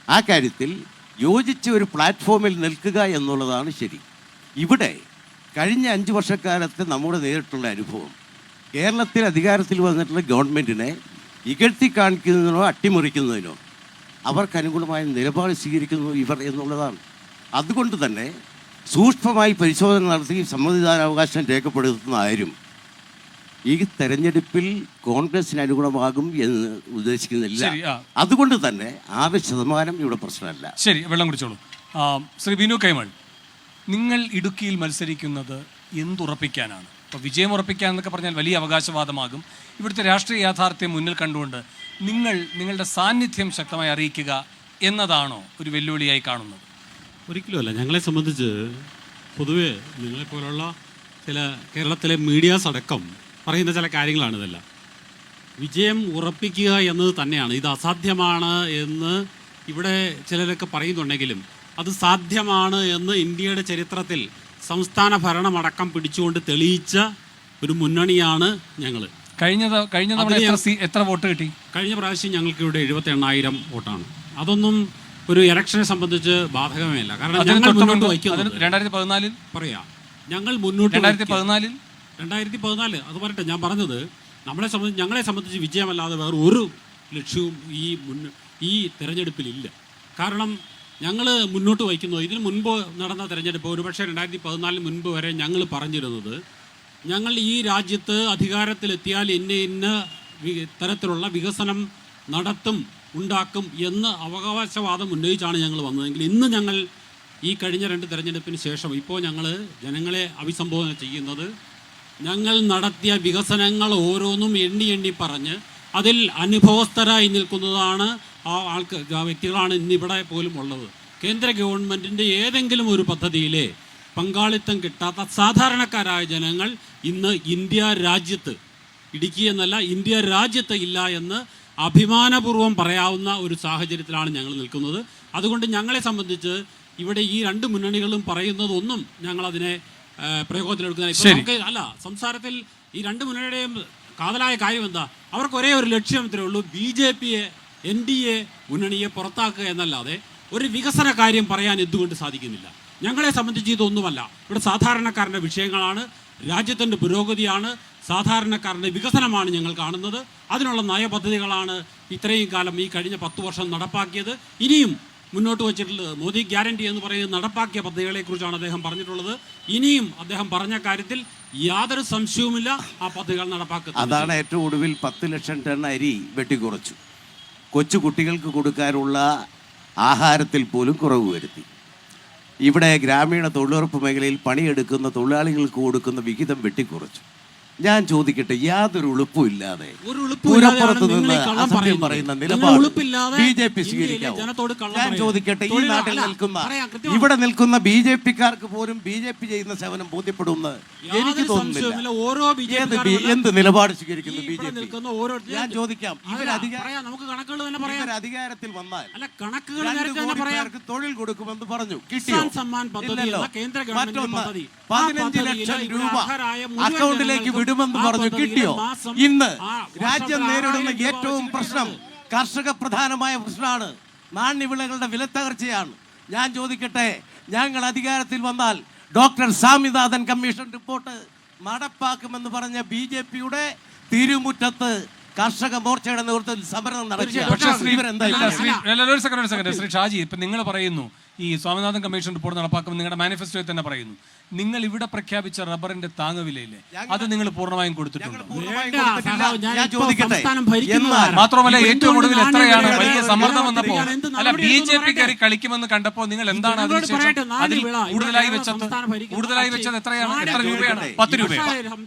ആ കാര്യത്തിൽ യോജിച്ച ഒരു പ്ലാറ്റ്ഫോമിൽ നിൽക്കുക എന്നുള്ളതാണ് ശരി. ഇവിടെ കഴിഞ്ഞ 5 വർഷക്കാലത്ത് നമ്മുടെ നേരിട്ടുള്ള അനുഭവം, കേരളത്തിൽ അധികാരത്തിൽ വന്നിട്ടുള്ള ഗവൺമെൻറ്റിനെ ഇകഴ്ത്തി കാണിക്കുന്നതിനോ അട്ടിമറിക്കുന്നതിനോ അവർക്കനുകൂലമായ നിലപാട് സ്വീകരിക്കുന്നു ഇവർ എന്നുള്ളതാണ്. അതുകൊണ്ട് തന്നെ സൂക്ഷ്മമായി പരിശോധന നടത്തി സമ്മതിദാനാവകാശം രേഖപ്പെടുത്തുന്ന ആരും ഈ തെരഞ്ഞെടുപ്പിൽ കോൺഗ്രസിന് അനുഗുണമാകും എന്ന് ഉദ്ദേശിക്കുന്നില്ല. അതുകൊണ്ട് തന്നെ 6% ഇവിടെ പ്രശ്നമല്ല. ശരി, വെള്ളം കുടിച്ചോളൂ. ശ്രീ ബിനു കൈമൾ, നിങ്ങൾ ഇടുക്കിയിൽ മത്സരിക്കുന്നത് എന്തുറപ്പിക്കാനാണ്? ഇപ്പോൾ വിജയം ഉറപ്പിക്കാൻ എന്നൊക്കെ പറഞ്ഞാൽ വലിയ അവകാശവാദമാകും. ഇവിടുത്തെ രാഷ്ട്രീയ യാഥാർത്ഥ്യം മുന്നിൽ കണ്ടുകൊണ്ട് നിങ്ങളുടെ സാന്നിധ്യം ശക്തമായി അറിയിക്കുക എന്നതാണോ ഒരു വെല്ലുവിളിയായി കാണുന്നത്? ഒരിക്കലുമല്ല. ഞങ്ങളെ സംബന്ധിച്ച് പൊതുവെ നിങ്ങളെപ്പോലുള്ള ചില കേരളത്തിലെ മീഡിയാസ് അടക്കം പറയുന്ന ചില കാര്യങ്ങളാണ് ഇതെല്ലാം. വിജയം ഉറപ്പിക്കുക എന്നത് തന്നെയാണ്. ഇത് അസാധ്യമാണ് എന്ന് ഇവിടെ ചിലരൊക്കെ പറയുന്നുണ്ടെങ്കിലും അത് സാധ്യമാണ് എന്ന് ഇന്ത്യയുടെ ചരിത്രത്തിൽ സംസ്ഥാന ഭരണമടക്കം പിടിച്ചുകൊണ്ട് തെളിയിച്ച ഒരു മുന്നണിയാണ് ഞങ്ങൾ. കഴിഞ്ഞ തവണ എത്ര വോട്ട് കിട്ടി? കഴിഞ്ഞ പ്രാവശ്യം ഞങ്ങൾക്ക് ഇവിടെ 78,000 വോട്ടാണ്. അതൊന്നും ഒരു ഇലക്ഷനെ സംബന്ധിച്ച് ബാധകമല്ല. കാരണം ഞങ്ങൾ മുന്നോട്ട് വയ്ക്കുന്നത് 2014 പറയാം. ഞങ്ങൾ മുന്നോട്ട് 2014 അത് പറയട്ടെ. ഞാൻ പറഞ്ഞത് ഞങ്ങളെ സംബന്ധിച്ച് വിജയമല്ലാതെ വേറെ ഒരു ലക്ഷ്യവും ഈ തെരഞ്ഞെടുപ്പിലില്ല. കാരണം ഞങ്ങൾ മുന്നോട്ട് വയ്ക്കുന്നത്, ഇതിന് മുൻപ് നടന്ന തെരഞ്ഞെടുപ്പ്, ഒരുപക്ഷെ 2014 മുൻപ് വരെ ഞങ്ങൾ പറഞ്ഞിരുന്നത് ഞങ്ങൾ ഈ രാജ്യത്ത് അധികാരത്തിലെത്തിയാൽ ഇന്ന തരത്തിലുള്ള വികസനം നടത്തും ഉണ്ടാക്കും എന്ന് അവകാശവാദം ഉന്നയിച്ചാണ് ഞങ്ങൾ വന്നതെങ്കിൽ ഇന്ന് ഞങ്ങൾ ഈ കഴിഞ്ഞ 2 തെരഞ്ഞെടുപ്പിന് ശേഷം ഇപ്പോൾ ഞങ്ങൾ ജനങ്ങളെ അഭിസംബോധന ചെയ്യുന്നത് ഞങ്ങൾ നടത്തിയ വികസനങ്ങൾ ഓരോന്നും എണ്ണി പറഞ്ഞ് അതിൽ അനുഭവസ്ഥരായി നിൽക്കുന്നതാണ് ആ വ്യക്തികളാണ് ഇന്നിവിടെ പോലും ഉള്ളത്. കേന്ദ്ര ഗവൺമെൻറ്റിൻ്റെ ഏതെങ്കിലും ഒരു പദ്ധതിയിലെ പങ്കാളിത്തം കിട്ടാത്ത സാധാരണക്കാരായ ജനങ്ങൾ ഇന്ന് ഇന്ത്യ രാജ്യത്ത്, ഇടുക്കി എന്നല്ല ഇന്ത്യ രാജ്യത്ത് ഇല്ല എന്ന് അഭിമാനപൂർവ്വം പറയാവുന്ന ഒരു സാഹചര്യത്തിലാണ് ഞങ്ങൾ നിൽക്കുന്നത്. അതുകൊണ്ട് ഞങ്ങളെ സംബന്ധിച്ച് ഇവിടെ ഈ 2 മുന്നണികളും പറയുന്നതൊന്നും ഞങ്ങളതിനെ പ്രയോഗത്തിലെടുക്കുന്ന അല്ല. സംസാരത്തിൽ ഈ 2 മുന്നണിയുടെയും കാതലായ കാര്യം എന്താ? അവർക്ക് ഒരേ ഒരു ലക്ഷ്യം ഇത്രയേ ഉള്ളൂ, BJPയെ NDA മുന്നണിയെ പുറത്താക്കുക എന്നല്ലാതെ ഒരു വികസന കാര്യം പറയാൻ എന്തുകൊണ്ട് സാധിക്കുന്നില്ല? ഞങ്ങളെ സംബന്ധിച്ച് ഇതൊന്നുമല്ല. ഇവിടെ സാധാരണക്കാരൻ്റെ വിഷയങ്ങളാണ്, രാജ്യത്തിൻ്റെ പുരോഗതിയാണ്, സാധാരണക്കാരൻ്റെ വികസനമാണ് ഞങ്ങൾ കാണുന്നത്. അതിനുള്ള നയപദ്ധതികളാണ് ഇത്രയും കാലം ഈ കഴിഞ്ഞ 10 വർഷം നടപ്പാക്കിയത്. ഇനിയും മുന്നോട്ട് വച്ചിട്ടുള്ളത് മോദി ഗ്യാരണ്ടി എന്ന് പറയുന്നത് നടപ്പാക്കിയ പദ്ധതികളെക്കുറിച്ചാണ് അദ്ദേഹം പറഞ്ഞിട്ടുള്ളത്. ഇനിയും അദ്ദേഹം പറഞ്ഞ കാര്യത്തിൽ യാതൊരു സംശയവുമില്ല, ആ പദ്ധതികൾ നടപ്പാക്കുന്നത്. അതാണ് ഏറ്റവും ഒടുവിൽ 10 ലക്ഷം ടൺ അരി വെട്ടിക്കുറച്ചു. കൊച്ചു കുട്ടികൾക്ക് കൊടുക്കാനുള്ള ആഹാരത്തിൽ പോലും കുറവ് വരുത്തി. ഇവിടെ ഗ്രാമീണ തൊഴിലുറപ്പ് മേഖലയിൽ പണിയെടുക്കുന്ന തൊഴിലാളികൾക്ക് കൊടുക്കുന്ന വിഹിതം വെട്ടിക്കുറച്ചു. ഞാൻ ചോദിക്കട്ടെ, യാതൊരു ഉളുപ്പും ഇല്ലാതെ ഒരു ഉളുപ്പുമില്ലാതെയാണ് പുറത്ത് നിങ്ങൾ നിന്ന് ഈ കള്ളം അസത്യം പറയുന്നത്. പറയുന്ന നിങ്ങൾ നിലപാട് ഉളുപ്പില്ലാതെ ബി ജെ പി ഇന്ത്യയിലെ സ്വീകരിക്കാവോ? ജനത്തോട് കള്ളം ഞാൻ പറയുന്നത്. ചോദിക്കട്ടെ, ഈ തൊഴിൽ- നാട്ടിൽ അല്ല, നിൽക്കുന്ന പറയാം, കൃത്യമാണ്. ഇവിടെ നിൽക്കുന്ന ബി ജെ പിക്കാർക്ക് പോലും ബി ജെ പി ചെയ്യുന്ന സേവനം ബോധ്യപ്പെടുമെന്ന് എനിക്ക് യാതൊരു സംശയവുമില്ല. തോന്നുന്നില്ല. ഓരോ എന്ത് നിലപാട് സ്വീകരിക്കുന്നു ബി ഇവിടെ ജെ പി? നിൽക്കുന്ന ഓരോ ഞാൻ ചോദിക്കാം, പറയാം, നമുക്ക് കണക്കുകൾ തന്നെ പറയാം. അധികാരത്തിൽ വന്നാൽ അല്ല, കണക്കുകൾ 2 നേരത്തെ തന്നെ കോടി പറയാം. പേർക്ക് തൊഴിൽ കൊടുക്കുമെന്ന് പറഞ്ഞു, കിട്ടിയോ? കിസാൻ സമ്മാൻ പദ്ധതി ഇല്ലല്ലോ. എന്ന കേന്ദ്ര ഗവൺമെന്റ് മറ്റൊന്ന്, പദ്ധതി. 15 ആ ലക്ഷം പദ്ധതിയിൽ രൂപ അർഹരായ മുഴുവൻ അക്കൗണ്ടിലേക്ക് ജനങ്ങൾക്കും വിടുമെന്ന് ആ പറഞ്ഞു, പദ്ധതിയിൽ കിട്ടിയോ? മാസം ഇന്ന് വർഷത്തിൽ രാജ്യം 6,000 നേരിടുന്ന രൂപ ഏറ്റവും വെച്ച് പ്രശ്നം കർഷക പ്രധാനമായ പ്രശ്നമാണ്. നാണ്യവിളകളുടെ വിലത്തകർച്ചയാണ്. ഞാൻ ചോദിക്കട്ടെ, ഞങ്ങൾ അധികാരത്തിൽ വന്നാൽ ഡോക്ടർ സ്വാമിനാഥൻ കമ്മീഷൻ റിപ്പോർട്ട് നടപ്പാക്കുമെന്ന് പറഞ്ഞ ബി ജെ പിയുടെ തിരുമുറ്റത്ത് കർഷക മോർച്ചയുടെ നേതൃത്വത്തിൽ സമരം നടത്തിയ പക്ഷേ ശ്രീ ഇവരെന്താ അല്ല, ഇങ്ങനെ? ശ്രീ- അല്ല, ഒരു സെക്കൻഡ് ശ്രീ ഷാജി, ഇപ്പൊ നിങ്ങൾ പറയുന്നു ഈ സ്വാമിനാഥൻ കമ്മീഷൻ റിപ്പോർട്ട് നടപ്പാക്കുമെന്ന് നിങ്ങളുടെ മാനിഫെസ്റ്റോയിൽ തന്നെ പറയുന്നു. നിങ്ങൾ ഇവിടെ പ്രഖ്യാപിച്ച റബ്ബറിന്റെ താങ്ങുവിലയില്ലേ, അത് നിങ്ങൾ പൂർണ്ണമായും കൊടുത്തിട്ടുണ്ടോ? പൂർണ്ണമായും വേണ്ട, കൊടുത്തിട്ടില്ല. സഹാവ്, ഞാൻ ഞാൻ ഇപ്പോൾ ചോദിക്കട്ടെ, സംസ്ഥാനം ഭരിക്കുന്നത് എന്നാൽ ആരാ? മാത്രമല്ല ഇപ്പോൾ ഏറ്റവും ഒടുവിൽ എന്തുകൊണ്ട് എത്രയാണ് നാണ്യവിള വലിയ സമ്മർദ്ദം വന്നപ്പോ എന്ത് അല്ല നടപടി ബി ജെ പി എടുത്തു കയറി കളിക്കുമെന്ന് കണ്ടപ്പോൾ നിങ്ങൾ എന്താണ് ജനങ്ങളോട് അതിനുശേഷം പറയട്ടെ, അതിൽ നാണ്യവിള, ഇവിടെ കൂടുതലായി കേരള വെച്ചത് സംസ്ഥാനം ഭരിക്കുന്ന കൂടുതലായി കക്ഷി. വെച്ചത് എത്രയാണ്? എത്ര നാണ്യ രൂപയാണ്? വിള. 10 രൂപ.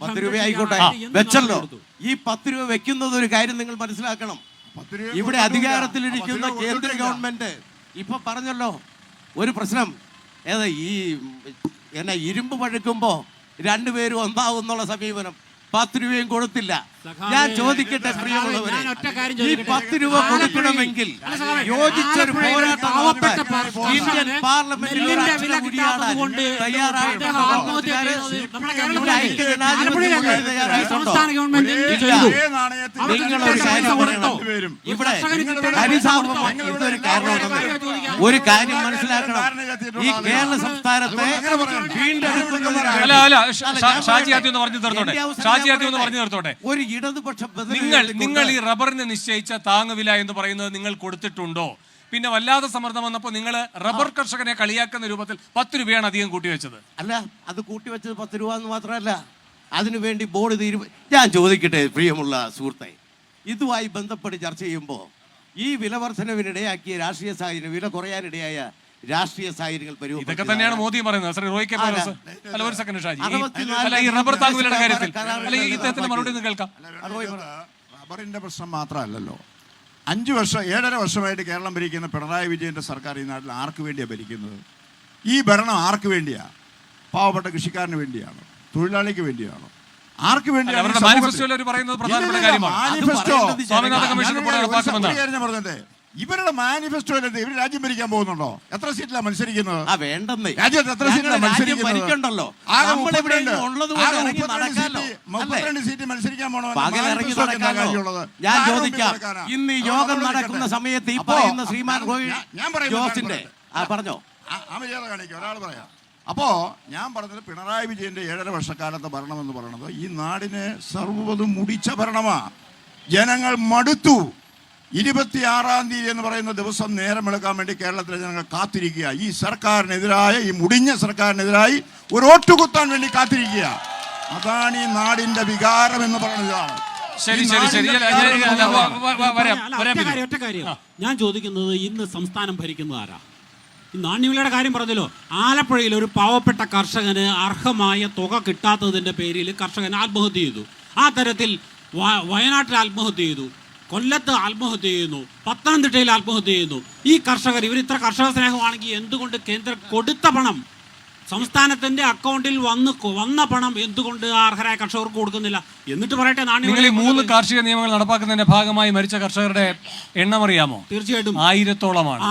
10 രൂപ ആയിക്കോട്ടെ, വെച്ചല്ലോ. ഈ 10 രൂപ വെക്കുന്നത് ഒരു കാര്യം നിങ്ങൾ മനസ്സിലാക്കണം. 10 രൂപ ഇവിടെ കൊടുത്തിട്ടില്ല. അധികാരത്തിലിരിക്കുന്ന 10 രൂപ കേന്ദ്ര കൊടുത്തിട്ടില്ല. ഗവൺമെന്റ് ഇപ്പൊ പറഞ്ഞല്ലോ ഒരു പ്രശ്നം, ഏതാ ഈ ഇരുമ്പ് പഴുക്കുമ്പോ രണ്ടുപേരും ഒന്നാവും എന്നുള്ള സമീപനം. 10 രൂപയും കൊടുത്തില്ല. ഞാൻ ചോദിക്കട്ടെ പ്രിയമുള്ളവരെ, ഞാൻ ഒറ്റ കാര്യം ഈ ചോദിക്കട്ടെ. 10 രൂപ കൊടുക്കണമെങ്കിൽ യോജിച്ചൊരു പോരാട്ടം പാവപ്പെട്ട നടത്താൻ ഇന്ത്യൻ പാർലമെന്റിൽ ഒരു നെല്ലിന്റെ അക്ഷരം വില ഉരിയാടാൻ കിട്ടാത്തതുകൊണ്ട് തയ്യാറായിട്ടുള്ള അദ്ദേഹം ആത്മഹത്യ കോൺഗ്രസ്സുകാര് ചെയ്യുന്നത് നമ്മുടെ ഇവിടെ കേരളത്തിലെ ഐക്യജനാധിപത്യ മുന്നണി ഈ തയ്യാറായിട്ടുണ്ടോ? സംസ്ഥാന ഗവൺമെന്റ് എന്ത് ഇല്ല. ചെയ്തു? അതേ നാണയത്തിൽ നിങ്ങളൊരു കാര്യം പറയണം. ഇവിടെ ഹരിതാപം ഇതൊരു കാരണമുണ്ടെന്ന് ഒരു കാര്യം മനസ്സിലാക്കണം. ഈ കേരള സംസ്ഥാനത്തെ വീണ്ടെടുക്കുന്നതിനാണ് അല്ല അല്ല ഷാജി ആദ്യം ഒന്ന് പറഞ്ഞു തീർത്തോട്ടെ. ഷാജി ആദ്യം ഒന്ന് പറഞ്ഞു തീർത്തോട്ടെ. ഒരു ഇടതുപക്ഷ നിങ്ങൾ ഈ റബ്ബറിന് നിശ്ചയിച്ച താങ്ങുവില എന്ന് പറയുന്നത് നിങ്ങൾ കൊടുത്തിട്ടുണ്ടോ? പിന്നെ വല്ലാതെ സമ്മർദ്ദം വന്നപ്പോൾ നിങ്ങൾ റബ്ബർ കർഷകനെ കളിയാക്കുന്ന രൂപത്തിൽ 10 രൂപയാണ് അധികം കൂട്ടിവെച്ചത്. അല്ല, അത് കൂട്ടിവെച്ചത് 10 രൂപ എന്ന് മാത്രമല്ല, അതിനുവേണ്ടി ബോർഡ് ഞാൻ ചോദിക്കട്ടെ പ്രിയമുള്ള സുഹൃത്തെ, ഇതുമായി ബന്ധപ്പെട്ട് ചർച്ച ചെയ്യുമ്പോൾ ഈ വില വർധനവിനിടയാക്കിയ രാഷ്ട്രീയ സാഹചര്യം, വില കുറയാനിടയായ രാഷ്ട്രീയ സാഹചര്യങ്ങൾ ഇതൊക്കെ തന്നെയാണ് മോദി പറയുന്നത്. ശ്രീ റോയ് കെ പൗലോസ്. അല്ല ഒരു സെക്കൻഡ് ഷാജി, 64 അല്ല ഈ റബ്ബർ താങ്ങുവിലയുടെ കാര്യത്തിൽ അല്ല ഈ ഇദ്ദേഹത്തിന്റെ മറുപടി ഒന്ന് കേൾക്കാം. റബ്ബറിന്റെ പ്രശ്നം മാത്രമല്ലല്ലോ. 7.5 വർഷമായിട്ട് കേരളം ഭരിക്കുന്ന പിണറായി വിജയന്റെ സർക്കാർ ഈ നാട്ടിൽ ആർക്ക് വേണ്ടിയാണ് ഭരിക്കുന്നത്? ഈ ഭരണം ആർക്ക് വേണ്ടിയാണ്? പാവപ്പെട്ട കൃഷിക്കാരന് വേണ്ടിയാണോ? തൊഴിലാളിക്ക് വേണ്ടിയാണോ? ആർക്ക് വേണ്ടിയാണ്? അവരുടെ മാനിഫെസ്റ്റോയിൽ അവർ പറയുന്നത് പ്രധാനപ്പെട്ട കാര്യമാണ്. മാനിഫെസ്റ്റോ സ്വാമിനാഥൻ കമ്മീഷൻ റിപ്പോർട്ട് നടപ്പാക്കുമെന്നാണ്. പറഞ്ഞത്. ഇവരുടെ മാനിഫെസ്റ്റോയിൽ ഇവർ രാജ്യം ഭരിക്കാൻ പോകുന്നുണ്ടോ? എത്ര സീറ്റിലാണ് മത്സരിക്കുന്നത്? വേണ്ടെന്നേ, രാജ്യത്ത് എത്ര സീറ്റിലാണ് മത്സരിക്കുന്നത്? ഭരിക്കണ്ടല്ലോ. ആകെ നമ്മളിവിടെ 32 ഉള്ളത് കൊണ്ട് ഇറങ്ങി നടക്കാമല്ലോ. 32 സീറ്റ് മത്സരിക്കാൻ പോണോ? പകൽ ഇറങ്ങി നടക്കാമല്ലോ. ഞാൻ ചോദിക്കാം, ഇന്ന് ഈ യോഗം നടക്കുന്ന സമയത്ത് ഈ പറയുന്ന ശ്രീമാൻ റോയ് ജോസിന്റെ പറഞ്ഞോ മര്യാദ കാണിക്കും ഒരാൾ പറയാം. അപ്പോ ഞാൻ പറഞ്ഞത് പിണറായി വിജയന്റെ 7.5 വർഷക്കാലത്തെ ഭരണം എന്ന് പറയുന്നത് ഈ നാടിനെ സർവ്വതും മുടിച്ച ഭരണമാ. ജനങ്ങൾ മടുത്തു. 26-ാം തീയതി എന്ന് പറയുന്ന ദിവസം നേരം എടുക്കാൻ വേണ്ടി കേരളത്തിലെ ജനങ്ങൾ കാത്തിരിക്കുക. ഈ സർക്കാരിനെതിരായ, ഈ മുടിഞ്ഞ സർക്കാരിനെതിരായി ഒരു വോട്ടുകുത്താൻ വേണ്ടി കാത്തിരിക്കുക. അതാണ് ഈ നാടിന്റെ വികാരം എന്ന് പറയുന്നതാണ്. ശരി. ഒറ്റ കാര്യം ഞാൻ ചോദിക്കുന്നത്, ഇന്ന് സംസ്ഥാനം ഭരിക്കുന്നത് ആരാ? ഈ നാണ്യവിലയുടെ കാര്യം പറഞ്ഞല്ലോ. ആലപ്പുഴയിൽ ഒരു പാവപ്പെട്ട കർഷകന് അർഹമായ തുക കിട്ടാത്തതിന്റെ പേരിൽ കർഷകൻ ആത്മഹത്യ ചെയ്തു. ആ തരത്തിൽ വയനാട്ടിൽ ആത്മഹത്യ ചെയ്തു, കൊല്ലത്ത് ആത്മഹത്യ ചെയ്യുന്നു, പത്തനംതിട്ടയിൽ ആത്മഹത്യ ചെയ്യുന്നു. ഈ കർഷകർ ഇവർ ഇത്ര കർഷക സ്നേഹമാണെങ്കിൽ എന്തുകൊണ്ട് കേന്ദ്രം കൊടുത്ത പണം, സംസ്ഥാനത്തിന്റെ അക്കൗണ്ടിൽ വന്ന പണം എന്തുകൊണ്ട് അർഹരായ കർഷകർക്ക് കൊടുക്കുന്നില്ല? എന്നിട്ട് പറയട്ടെ, നിങ്ങൾ ഈ 3 കാർഷിക നിയമങ്ങൾ നടപ്പാക്കുന്നതിന്റെ ഭാഗമായി മരിച്ച കർഷകരുടെ എണ്ണം അറിയാമോ? തീർച്ചയായിട്ടും 1000-ഓളമാണ്.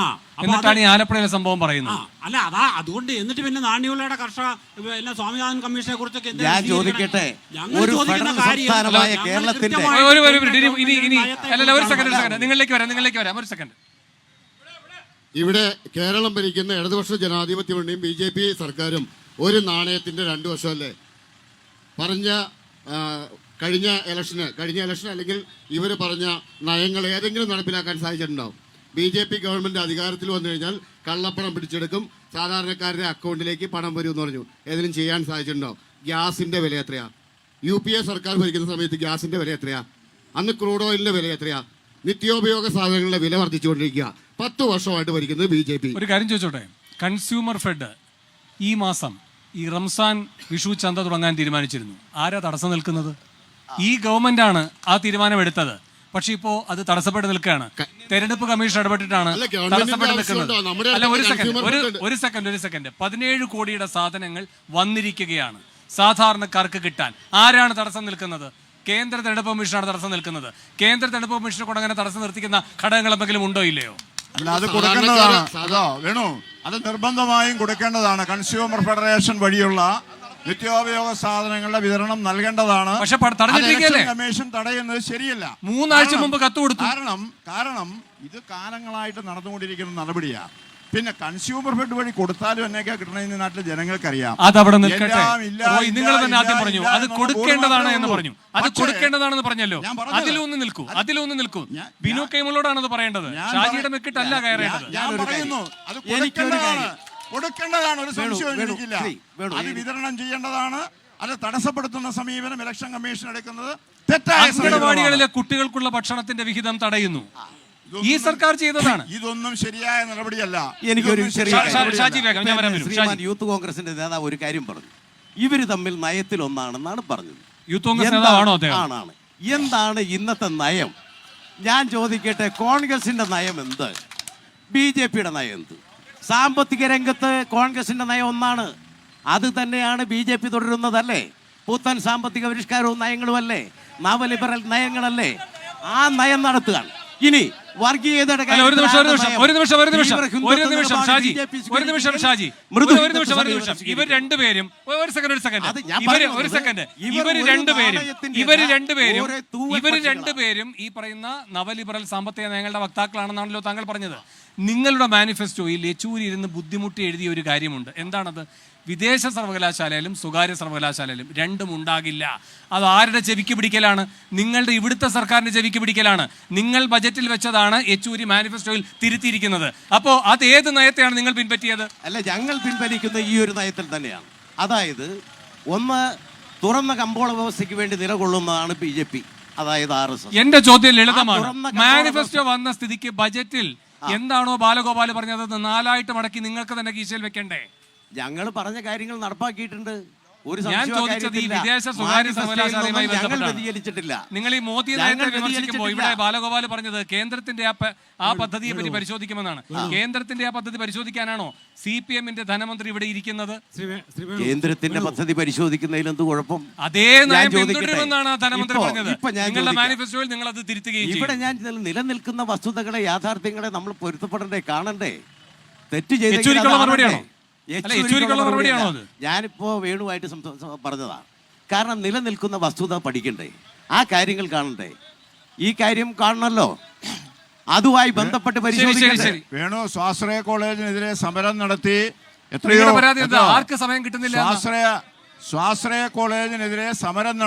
എന്നിട്ടാണ് ഈ ആലപ്പുഴയിലെ സംഭവം പറയുന്നത്. അല്ല അതുകൊണ്ട് എന്നിട്ട് പിന്നെ നാണ്യവിളയുടെ കർഷക സ്വാമിനാഥൻ കമ്മീഷനെ കുറിച്ചൊക്കെ ഞാൻ ചോദിക്കട്ടെ, ഒരു ഫെഡറൽ സംസ്ഥാനമായ കേരളത്തിന്റെ ഒരു സെക്കൻഡ് നിങ്ങളിലേക്ക് വരാം ഒരു സെക്കൻഡ്. ഇവിടെ കേരളം ഭരിക്കുന്ന ഇടതുപക്ഷ ജനാധിപത്യ മുന്നണിയും BJP സർക്കാരും ഒരു നാണയത്തിൻ്റെ 2 വശമല്ലേ? കഴിഞ്ഞ ഇലക്ഷൻ അല്ലെങ്കിൽ ഇവർ പറഞ്ഞ നയങ്ങൾ ഏതെങ്കിലും നടപ്പിലാക്കാൻ സാധിച്ചിട്ടുണ്ടാവും. BJP ഗവൺമെൻറ് അധികാരത്തിൽ വന്നു കഴിഞ്ഞാൽ കള്ളപ്പണം പിടിച്ചെടുക്കും, സാധാരണക്കാരുടെ അക്കൗണ്ടിലേക്ക് പണം വരും എന്ന് പറഞ്ഞു. ഏതെങ്കിലും ചെയ്യാൻ സാധിച്ചിട്ടുണ്ടാവും? ഗ്യാസിൻ്റെ വില എത്രയാണ്? UPA സർക്കാർ ഭരിക്കുന്ന സമയത്ത് ഗ്യാസിൻ്റെ വില എത്രയാണ്? അന്ന് ക്രൂഡ് ഓയിലിൻ്റെ വില എത്രയാണ്? നിത്യോപയോഗ സാധനങ്ങളുടെ വില വർദ്ധിച്ചുകൊണ്ടിരിക്കുക. 10 വർഷമായിട്ട് ഭരിക്കുന്നത് BJP. ഒരു കാര്യം ചോദിച്ചോട്ടെ, കൺസ്യൂമർ ഫെഡ് ഈ മാസം ഈ റംസാൻ വിഷു ചന്ത തുടങ്ങാൻ തീരുമാനിച്ചിരുന്നു. ആരാ തടസ്സം നിൽക്കുന്നത്? ഈ ഗവൺമെന്റാണ് ആ തീരുമാനമെടുത്തത്. പക്ഷെ ഇപ്പോ അത് തടസ്സപ്പെട്ട് നിൽക്കുകയാണ്. തെരഞ്ഞെടുപ്പ് കമ്മീഷൻ ഇടപെട്ടിട്ടാണ് അല്ല, ഗവൺമെന്റിന്റെ തടസ്സപ്പെട്ട് നിൽക്കുന്നത്. ആവശ്യമുണ്ടോ? നമ്മുടെ അല്ല, ഒരു അടുത്ത് സെക്കൻഡ് 17 കോടിയുടെ സാധനങ്ങൾ വന്നിരിക്കുകയാണ് സാധാരണക്കാർക്ക് കിട്ടാൻ. ആരാണ് തടസ്സം നിൽക്കുന്നത്? കേന്ദ്ര തെരഞ്ഞെടുപ്പ് കമ്മീഷനാണ് തടസ്സം നിൽക്കുന്നത്. കേന്ദ്ര തെരഞ്ഞെടുപ്പ് കമ്മീഷനെ കൊണ്ട് അങ്ങനെ തടസ്സം നിർത്തിക്കുന്ന ഘടകങ്ങൾ എന്തെങ്കിലും ഉണ്ടോ ഇല്ലയോ? അല്ല, അത് കൊടുക്കേണ്ടതാണ്. അതോ വേണു, അത് നിർബന്ധമായും കൊടുക്കേണ്ടതാണ്. കൺസ്യൂമർ ഫെഡറേഷൻ വഴിയുള്ള നിത്യോപയോഗ സാധനങ്ങളുടെ വിതരണം നൽകേണ്ടതാണ്. പക്ഷെ തടഞ്ഞിട്ടിരിക്കുകയല്ലേ? കമ്മീഷൻ തടയുന്നത് ശരിയല്ല. 3 ആഴ്ച മുമ്പ് കത്ത് കൊടുത്തു. കാരണം ഇത് കാലങ്ങളായിട്ട് നടന്നുകൊണ്ടിരിക്കുന്ന നടപടിയാണ്. പിന്നെ കൺസ്യൂമർ ഫെഡ് വഴി കൊടുത്താലും എന്നൊക്കെ കിട്ടണമെന്ന് നാട്ടിലെ ജനങ്ങൾക്കറിയാം. അതവിടെ നിൽക്കട്ടെ. നിങ്ങൾ തന്നെ ആദ്യം പറഞ്ഞു അത് കൊടുക്കേണ്ടതാണ് എന്ന് പറഞ്ഞു. അത് കൊടുക്കേണ്ടതാണെന്ന് പറഞ്ഞല്ലോ. അതിലൊന്ന് നിൽക്കൂ. ബിനു കൈമളോടാണ് അത് പറയേണ്ടത്. ഷാജിയുടെ മെക്കിട്ടല്ല കയറേണ്ടത്. ഞാൻ പറയുന്നു അത് കൊടുക്കേണ്ടതാണ്. ഒരു സംശയവും എനിക്കില്ല. അത് വിതരണം ചെയ്യേണ്ടതാണ്. അത് തടസ്സപ്പെടുത്തുന്ന സമീപനം ഇലക്ഷൻ കമ്മീഷൻ എടുക്കുന്നത് തെറ്റായ. അംഗനവാടികളിലെ കുട്ടികൾക്കുള്ള ഭക്ഷണത്തിന്റെ വിഹിതം തടയുന്നു. ഈ സർക്കാർ ചെയ്തതാണ്. ഇതൊന്നും ശരിയായ നടപടിയല്ല. എനിക്കൊരു യൂത്ത് കോൺഗ്രസിന്റെ നേതാവ് ഒരു കാര്യം പറഞ്ഞു. ഇവര് തമ്മിൽ നയത്തിൽ ഒന്നാണെന്നാണ് പറഞ്ഞത്. യൂത്ത് കോൺഗ്രസ് നേതാവാണോ അദ്ദേഹം? ആണ്. എന്താണ് ഇന്നത്തെ നയം? ഞാൻ ചോദിക്കട്ടെ, കോൺഗ്രസിന്റെ നയം എന്ത്? BJPയുടെ നയം എന്ത്? സാമ്പത്തിക രംഗത്ത് കോൺഗ്രസിന്റെ നയം ഒന്നാണ്. അത് തന്നെയാണ് BJP തുടരുന്നതല്ലേ? പുത്തൻ സാമ്പത്തിക പരിഷ്കാരവും നയങ്ങളും അല്ലേ? നവലിബറൽ നയങ്ങളല്ലേ? ആ നയം നടത്തുകയാണ്. ഇനി വർഗീയതയുടെ ഇവർ രണ്ടുപേരും ഈ പറയുന്ന നവലിബറൽ സാമ്പത്തിക നയങ്ങളുടെ വക്താക്കളാണെന്നാണല്ലോ താങ്കൾ പറഞ്ഞത്. നിങ്ങളുടെ മാനിഫെസ്റ്റോയിൽ യെച്ചൂരി ഇരുന്ന് ബുദ്ധിമുട്ടി എഴുതിയ ഒരു കാര്യമുണ്ട്. എന്താണത്? വിദേശ സർവകലാശാലയിലും സ്വകാര്യ സർവകലാശാലയിലും രണ്ടും ഉണ്ടാകില്ല. അത് ആരുടെ ചെവിക്ക് പിടിക്കലാണ്? നിങ്ങളുടെ ഇവിടുത്തെ സർക്കാരിന്റെ ചെവിക്ക് പിടിക്കലാണ്. നിങ്ങൾ ബജറ്റിൽ വെച്ചതാണ് യെച്ചൂരി മാനിഫെസ്റ്റോയിൽ തിരുത്തിയിരിക്കുന്നത്. അപ്പോൾ അത് ഏത് നയത്തെയാണ് നിങ്ങൾ പിൻപറ്റിയത്? അല്ല, ഞങ്ങൾ പിൻവലിക്കുന്ന ഈ ഒരു നയത്തിൽ തന്നെയാണ്. അതായത് ഒന്ന്, തുറന്ന കമ്പോള വ്യവസ്ഥയ്ക്ക് വേണ്ടി നിലകൊള്ളുന്നതാണ് BJP, അതായത് RSS. എന്റെ ചോദ്യം ലളിതമാണ്. മാനിഫെസ്റ്റോ വന്ന സ്ഥിതിക്ക് ബജറ്റിൽ എന്താണോ ബാലഗോപാൽ പറഞ്ഞത് 4 മടക്കി നിങ്ങൾക്ക് തന്നെ കീശയിൽ വെക്കണ്ടേ? ഞങ്ങൾ പറഞ്ഞ കാര്യങ്ങൾ നടപ്പാക്കിയിട്ടുണ്ട്. ഞാൻ ചോദിച്ചത് ഈ വിദേശ സ്വകാര്യ സർവകലാശാലയുമായി വ്യതിചലിച്ചിട്ടില്ല. നിങ്ങൾ ഈ മോദി നയത്തെ വിമർശിക്കുമ്പോൾ ഇവിടെ ബാലഗോപാൽ പറഞ്ഞത് കേന്ദ്രത്തിന്റെ ആ പദ്ധതിയെ പറ്റി പരിശോധിക്കുമെന്നാണ്. കേന്ദ്രത്തിന്റെ ആ പദ്ധതി പരിശോധിക്കാനാണോ CPM-ന്റെ ധനമന്ത്രി ഇവിടെ ഇരിക്കുന്നത്? കേന്ദ്രത്തിന്റെ പദ്ധതി പരിശോധിക്കുന്നതിൽ എന്ത് കുഴപ്പം? അതേ നയം പിന്തുടരുമെന്നാണ് ആ ധനമന്ത്രി പറഞ്ഞത്. നിങ്ങളുടെ മാനിഫെസ്റ്റോയിൽ നിങ്ങൾ അത് തിരുത്തുകയും ചെയ്യും. ഇവിടെ ഞാൻ നിലനിൽക്കുന്ന വസ്തുതകളെ, യാഥാർത്ഥ്യങ്ങളെ നമ്മൾ പൊരുത്തപ്പെടണ്ടേ, കാണണ്ടേ? തെറ്റ് ചെയ്ത ഞാനിപ്പോ വേണുവായിട്ട് പറഞ്ഞതാണ്. കാരണം നിലനിൽക്കുന്ന വസ്തുത പഠിക്കണ്ടേ, ആ കാര്യങ്ങൾ കാണണ്ടേ? ഈ കാര്യം കാണണല്ലോ, അതുമായി ബന്ധപ്പെട്ട് പരിശോധിക്കണ്ടേ? വേണു സ്വാശ്രയ കോളേജിനെതിരെ സമരം നടത്തി. ആർക്ക് സമയം കിട്ടുന്നില്ല? സ്വാശ്രയ കോളേജിനെതിരെ സമരം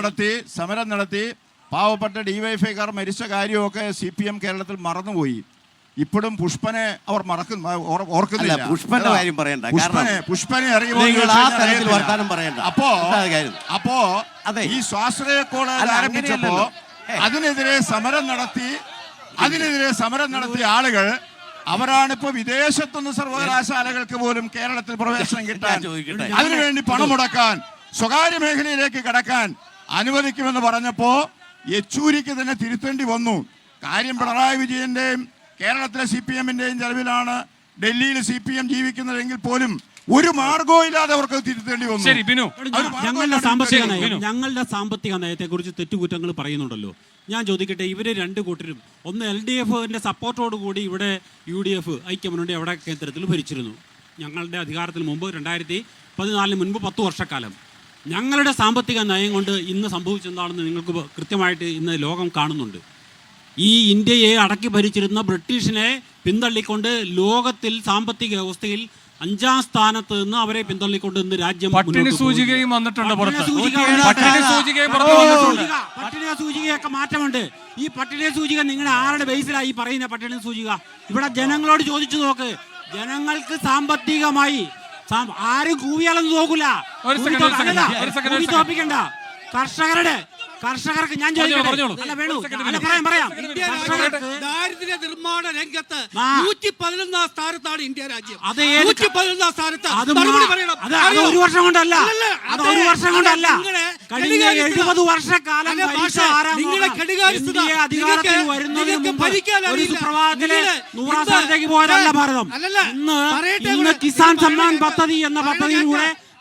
നടത്തി പാവപ്പെട്ട DYFIക്കാർ മരിച്ച കാര്യമൊക്കെ CPM കേരളത്തിൽ മറന്നുപോയി. ഇപ്പോഴും പുഷ്പനെ അവർ ഓർക്കുന്നില്ല. പുഷ്പന്റെ കാര്യം പറയണ്ട. പുഷ്പനെ അപ്പോ ഈ സ്വാശ്രയ കോളേജ് ആരംഭിച്ചപ്പോ അതിനെതിരെ സമരം നടത്തിയ ആളുകൾ അവരാണിപ്പോ വിദേശത്തുനിന്ന് സർവകലാശാലകൾക്ക് പോലും കേരളത്തിൽ പ്രവേശനം കിട്ടാൻ, അതിനുവേണ്ടി പണം മുടക്കാൻ, സ്വകാര്യ മേഖലയിലേക്ക് കടക്കാൻ അനുവദിക്കുമെന്ന് പറഞ്ഞപ്പോ യെച്ചൂരിക്ക് തന്നെ തിരുത്തേണ്ടി വന്നു. കാര്യം പിണറായി വിജയന്റെയും കേരളത്തിലെ CPM-ന്റെയും ചെലവിലാണ് ഡൽഹിയിൽ CPM ജീവിക്കുന്നതെങ്കിൽ പോലും ഒരു മാർഗവും ഇല്ലാതെ അവർക്ക് തിരുത്തേണ്ടി വന്നു. ഞങ്ങളുടെ സാമ്പത്തിക നയത്തെ കുറിച്ച് തെറ്റുകുറ്റങ്ങൾ പറയുന്നുണ്ടല്ലോ. ഞാൻ ചോദിക്കട്ടെ, ഇവര് 2 കൂട്ടരും ഒന്ന് LDF-ന്റെ സപ്പോർട്ടോട് കൂടി ഇവിടെ UDF ഐക്യമുന്നണി അവിടെ കേന്ദ്രത്തിൽ ഭരിച്ചിരുന്നു. ഞങ്ങളുടെ അധികാരത്തിന് മുമ്പ് 2014 മുൻപ് 10 വർഷക്കാലം ഞങ്ങളുടെ സാമ്പത്തിക നയം കൊണ്ട് ഇന്ന് സംഭവിച്ചെന്താണെന്ന് നിങ്ങൾക്ക് കൃത്യമായിട്ട് ഇന്ന് ലോകം കാണുന്നുണ്ട്. ഈ ഇന്ത്യയെ അടക്കി ഭരിച്ചിരുന്ന ബ്രിട്ടീഷിനെ പിന്തള്ളിക്കൊണ്ട് ലോകത്തിൽ സാമ്പത്തിക വ്യവസ്ഥയിൽ 5ാം സ്ഥാനത്ത് നിന്ന് അവരെ പിന്തള്ളിക്കൊണ്ട് ഇന്ന് രാജ്യം പട്ടിണി സൂചികയും വന്നിട്ടുണ്ട്. പട്ടിണി സൂചികയൊക്കെ മാറ്റമുണ്ട്. ഈ പട്ടിണി സൂചിക നിങ്ങളുടെ ആരുടെ ബേസിലായി പറയുന്ന പട്ടിണി സൂചിക? ഇവിടെ ജനങ്ങളോട് ചോദിച്ചു നോക്ക്. ജനങ്ങൾക്ക് സാമ്പത്തികമായി ആരും കൂവിയാലൊന്നും നോക്കൂല. തോപ്പിക്കണ്ട. കർഷകർക്ക് ഞാൻ പറഞ്ഞോളൂ. അല്ല വേണു ഒരു second, അല്ല, ഒരു പറയാം second. കർഷകർക്ക് ദാരിദ്ര്യ നിർമ്മാണ രംഗത്ത് ആ. 111 സ്ഥാനത്താണ് ഇന്ത്യ രാജ്യം. അത് ഏത് 111 സ്ഥാനത്ത് അത് മറുപടി പറയണം. അത് ഒരു വർഷം കൊണ്ടല്ല, അത് ഒരു വർഷം കൊണ്ടല്ല. കഴിഞ്ഞ 70 വർഷക്കാലം ഭരിച്ച ആരാണ്? നിങ്ങളെ കെടുകാര്യസ്ഥത ഇന്ത്യയെ അധികാരത്തിൽ നിങ്ങൾക്ക് വരുന്നതിന് മുമ്പ് ഭരിക്കാൻ ഒരു അറിയില്ല. സുപ്രഭാതത്തിലെ നിങ്ങള് 100 സ്ഥാനത്തേക്ക് പോയതല്ല ഭാരതം. അല്ലല്ല, പറയട്ടെ ഇന്ന് ഇവിടെ. കിസാൻ ഇത് സമ്മാൻ പറയട്ടെ. പദ്ധതി എന്ന